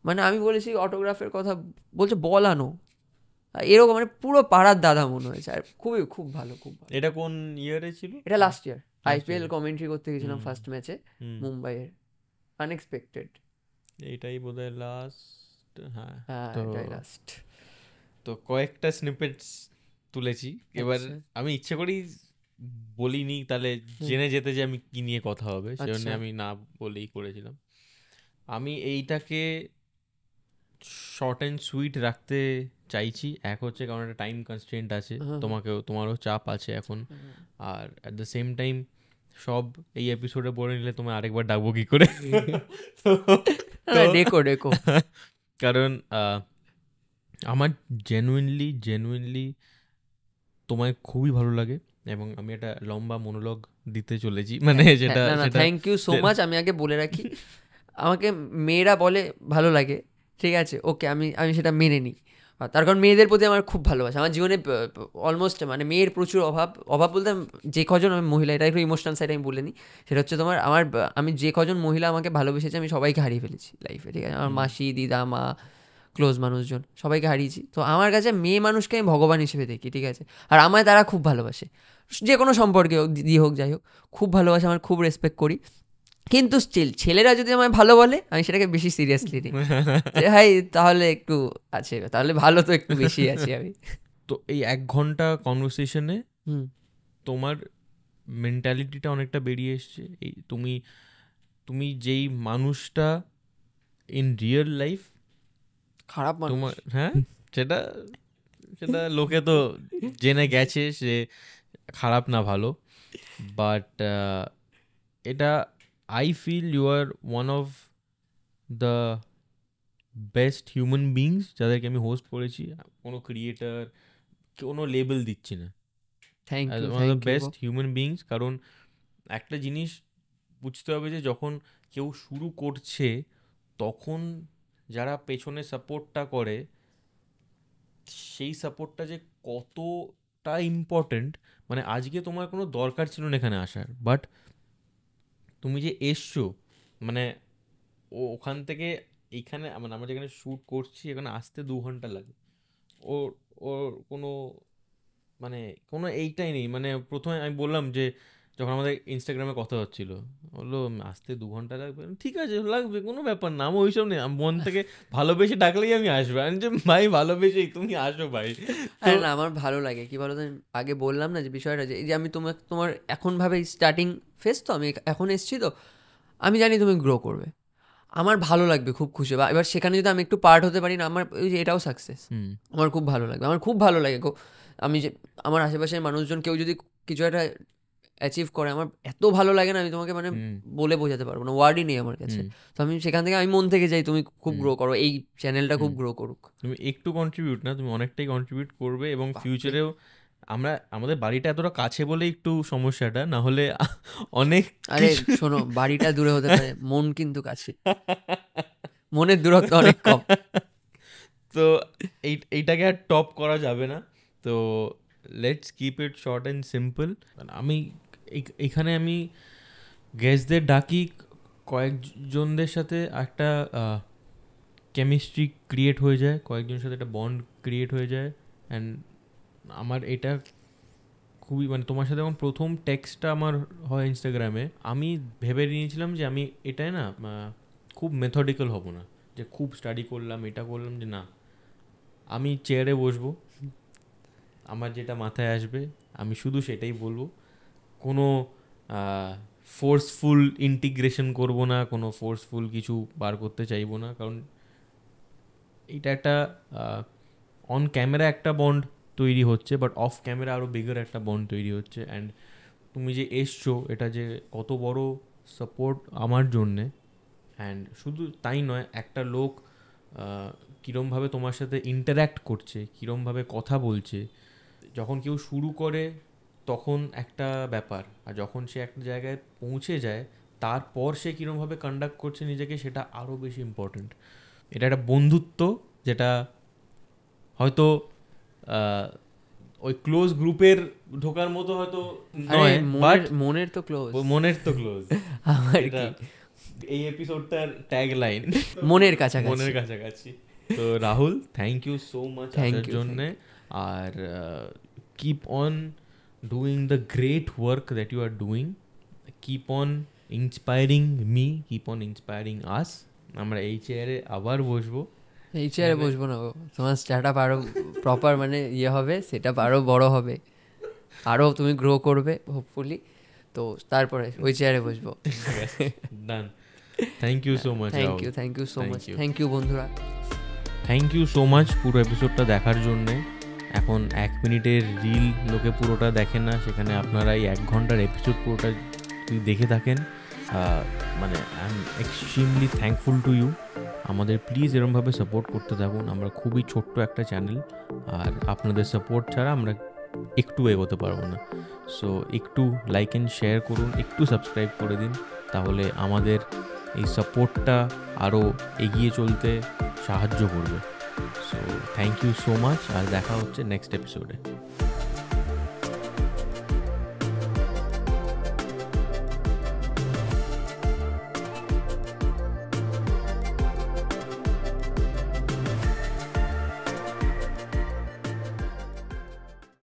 মানে আমি বলেছি অটোগ্রাফের কথা, বলছে বলানো, এরকম মানে পুরো পাড়ার দাদা মনে হয়েছে। আর খুবই খুব ভালো, খুব ভালো। এটা কোন ইয়ারে ছিল? এটা লাস্ট ইয়ার আইপিএল কমেন্ট্রি করতে গেছিলাম ফার্স্ট ম্যাচে মুম্বাইয়ের, আনএক্সপেক্টেড। এইটাই বোধহয় লাস্ট। হ্যাঁ এটাই লাস্ট। তো কয়েকটা স্নিপেটস তুলেছি, এবার আমি ইচ্ছে করেই বলিনি, তাহলে জেনে যেতে যে আমি কি নিয়ে কথা হবে, সেজন্য আমি না বলেই করেছিলাম। আমি এইটাকে শর্ট অ্যান্ড সুইট রাখতে চাইছি। এক হচ্ছে কারণ একটা টাইম কনস্ট্রেন্ট আছে, তোমারও চাপ আছে এখন, আর অ্যাট দ্য সেম টাইম সব এই এপিসোডে বলে নিলে তোমায় আরেকবার ডাকবো কি করে? ডেকো কারণ আমার জেনুইনলি তোমায় খুবই ভালো লাগে, এবং আমি একটা লম্বা মনোলগ দিতে চলেছি, মানে যেটা থ্যাংক ইউ সো মাচ। আমি আগে বলে রাখি, আমাকে মেয়েরা বলে ভালো লাগে, ঠিক আছে, ওকে, আমি সেটা মেনে নিই, তার কারণ মেয়েদের প্রতি আমার খুব ভালোবাসা। আমার জীবনে অলমোস্ট মানে মেয়ের প্রচুর অভাব বলতে যে কজন আমি মহিলা, এটা একটু ইমোশনাল সাইড আমি বলে নিই, সেটা হচ্ছে তোমার আমি যে কজন মহিলা আমাকে ভালোবেসেছি আমি সবাইকে হারিয়ে ফেলেছি লাইফে, ঠিক আছে, আমার মাসি, দিদা, মা, ক্লোজ মানুষজন সবাইকে হারিয়েছি। তো আমার কাছে মেয়ে মানুষকে আমি ভগবান হিসেবে দেখি, ঠিক আছে, আর আমায় তারা খুব ভালোবাসে, যে কোনো সম্পর্কে হোক, দিদি হোক, যাই হোক, খুব ভালোবাসে, আমার খুব রেসপেক্ট করি। কিন্তু স্টিল ছেলেরা যদি আমায় ভালো বলে আমি সেটাকে বেশি সিরিয়াসলি নিই, যে ভাই তাহলে একটু আছে, তাহলে ভালো তো একটু বেশি আছি আমি। তো এই 1 ঘন্টা কনভারসেশনে তোমার মেন্টালিটিটা অনেকটা বেরিয়ে এসছে। এই তুমি যেই মানুষটা ইন রিয়েল লাইফ খারাপ তোমার, হ্যাঁ সেটা লোকে তো জেনে গেছে সে খারাপ না ভালো, বাট এটা I feel you are one of the best human beings যাদেরকে আমি হোস্ট করেছি। কোনো ক্রিয়েটার, কোনো লেবেল দিচ্ছি না, বেস্ট হিউম্যান বিংস। কারণ একটা জিনিস বুঝতে হবে যে যখন কেউ শুরু করছে তখন যারা পেছনে সাপোর্টটা করে, সেই সাপোর্টটা যে কতটা ইম্পর্টেন্ট, মানে আজকে তোমার কোনো দরকার ছিল না এখানে আসার, বাট তুমি যে এসছো, মানে ওখান থেকে এইখানে, মানে আমরা যেখানে শ্যুট করছি এখানে আসতে 2 ঘন্টা লাগে, ওর মানে কোনো এইটাই নেই। মানে প্রথমে আমি বললাম যে যখন আমাদের ইনস্টাগ্রামে কথা হচ্ছিল, বললো আসতে 2 ঘন্টা লাগবে, ঠিক আছে লাগবে, কোনো ব্যাপার না, আমি ওইসব নেই, মন থেকে ভালোবেসে ডাকলেই আমি আসবো। আমি যে ভাই ভালোবেসেই তুমি আসো ভাই। না আমার ভালো লাগে, কি বলো তো, আগে বললাম না যে বিষয়টা, যে এই যে আমি তোমার এখন ভাবে স্টার্টিং ফেজ, তো আমি এখন এসছি, তো আমি জানি তুমি গ্রো করবে, আমার ভালো লাগবে, খুব খুশি। বা এবার সেখানে যদি আমি একটু পার্ট হতে পারি না, আমার ওই যে এটাও সাকসেস। আমার খুব ভালো লাগবে, আমার খুব ভালো লাগে গো। আমি যে আমার আশেপাশের মানুষজন কেউ যদি কিছু একটা অ্যাচিভ করে, আমার এত ভালো লাগে না, আমি তোমাকে মানে বলে বোঝাতে পারবো না, ওয়ার্ডই নেই আমার কাছে। তো আমি সেখান থেকে আমি মন থেকে চাই তুমি খুব গ্রো করো, এই চ্যানেলটা খুব গ্রো করুক। তুমি একটু কন্ট্রিবিউট না, তুমি অনেকটাই কন্ট্রিবিউট করবে, এবং ফিউচারেও আমাদের বাড়িটা এতটা কাছে বলে একটু সমস্যাটা, না হলে অনেক। আরে শোনো, বাড়িটা দূরে হতে পারে, মন কিন্তু কাছে, মনের দূরত্ব অনেক কম। তো এইটাকে আর টপ করা যাবে না। তো let's keep it short and simple. আমি এখানে আমি গেস্টদের ডাকি, কয়েকজনদের সাথে একটা কেমিস্ট্রি ক্রিয়েট হয়ে যায়, কয়েকজনের সাথে একটা বন্ড ক্রিয়েট হয়ে যায়। অ্যান্ড আমার এটা খুবই মানে তোমার সাথে যখন প্রথম টেক্সটটা আমার হয় ইনস্টাগ্রামে, আমি ভেবে নিয়েছিলাম যে আমি এটাই না খুব মেথডিক্যাল হব না, যে খুব স্টাডি করলাম এটা করলাম, যে না, আমি চেয়ারে বসবো, আমার যেটা মাথায় আসবে আমি শুধু সেটাই বলবো, কোনো ফোর্সফুল ইন্টিগ্রেশন করব না, কোনো ফোর্সফুল কিছু বার করতে চাইবো না, কারণ এটা একটা অন ক্যামেরা একটা বন্ড তৈরি হচ্ছে, বাট অফ ক্যামেরা আরও বিগার একটা বন্ড তৈরি হচ্ছে। অ্যান্ড তুমি যে এসছো, এটা যে কত বড় সাপোর্ট আমার জন্যে। অ্যান্ড শুধু তাই নয়, একটা লোক কীরমভাবে তোমার সাথে ইন্টার্যাক্ট করছে, কীরমভাবে কথা বলছে, যখন কেউ শুরু করে তখন একটা ব্যাপার, আর যখন সে একটা জায়গায় পৌঁছে যায় তারপর সে কীরমভাবে কন্ডাক্ট করছে নিজেকে, সেটা আরও বেশি ইম্পর্ট্যান্ট। এটা একটা বন্ধুত্ব যেটা হয়তো ওই ক্লোজ গ্রুপের ঢোকার মতো হয়তো নয়, বাট মনের তো ক্লোজ, মনের তো ক্লোজ। আমার কি এই এপিসোডটার ট্যাগ লাইন মনের কাছাকাছি, মনের কাছাকাছি। তো Rahul, thank you so much আসার জন্যে, আর keep on doing the great work that you are doing, keep on inspiring me, keep on inspiring us. আমরা এই চেয়ারে আবার বসবো, এই চেয়ারে বসবো না গো, তোমার স্টার্ট আপ আরো প্রপার মানে ইয়ে হবে, সেটা আরো বড় হবে, আরো তুমি গ্রো করবে হোপফুলি, তো তারপরে ওই চেয়ারে বসবো। Done. Thank you so much. Thank you so much, thank you বন্ধুরা, থ্যাংক ইউ সো মাচ পুরো এপিসোডটা দেখার জন্যে। এখন 1 মিনিটের রিল লোকে পুরোটা দেখেন না, সেখানে আপনারা এই 1 ঘন্টার এপিসোড পুরোটা যদি দেখে থাকেন, মানে I am extremely thankful to you. আমাদের প্লিজ এরমভাবে সাপোর্ট করতে থাকুন, আমরা খুবই ছোট্ট একটা চ্যানেল, আর আপনাদের সাপোর্ট ছাড়া আমরা একটু এগোতে পারবো না। সো একটু লাইক অ্যান্ড শেয়ার করুন, একটু সাবস্ক্রাইব করে দিন, তাহলে আমাদের এই সাপোর্টটা আরও এগিয়ে চলতে সাহায্য করবে। So thank you so much, আর দেখা হচ্ছে নেক্সট এপিসোডে।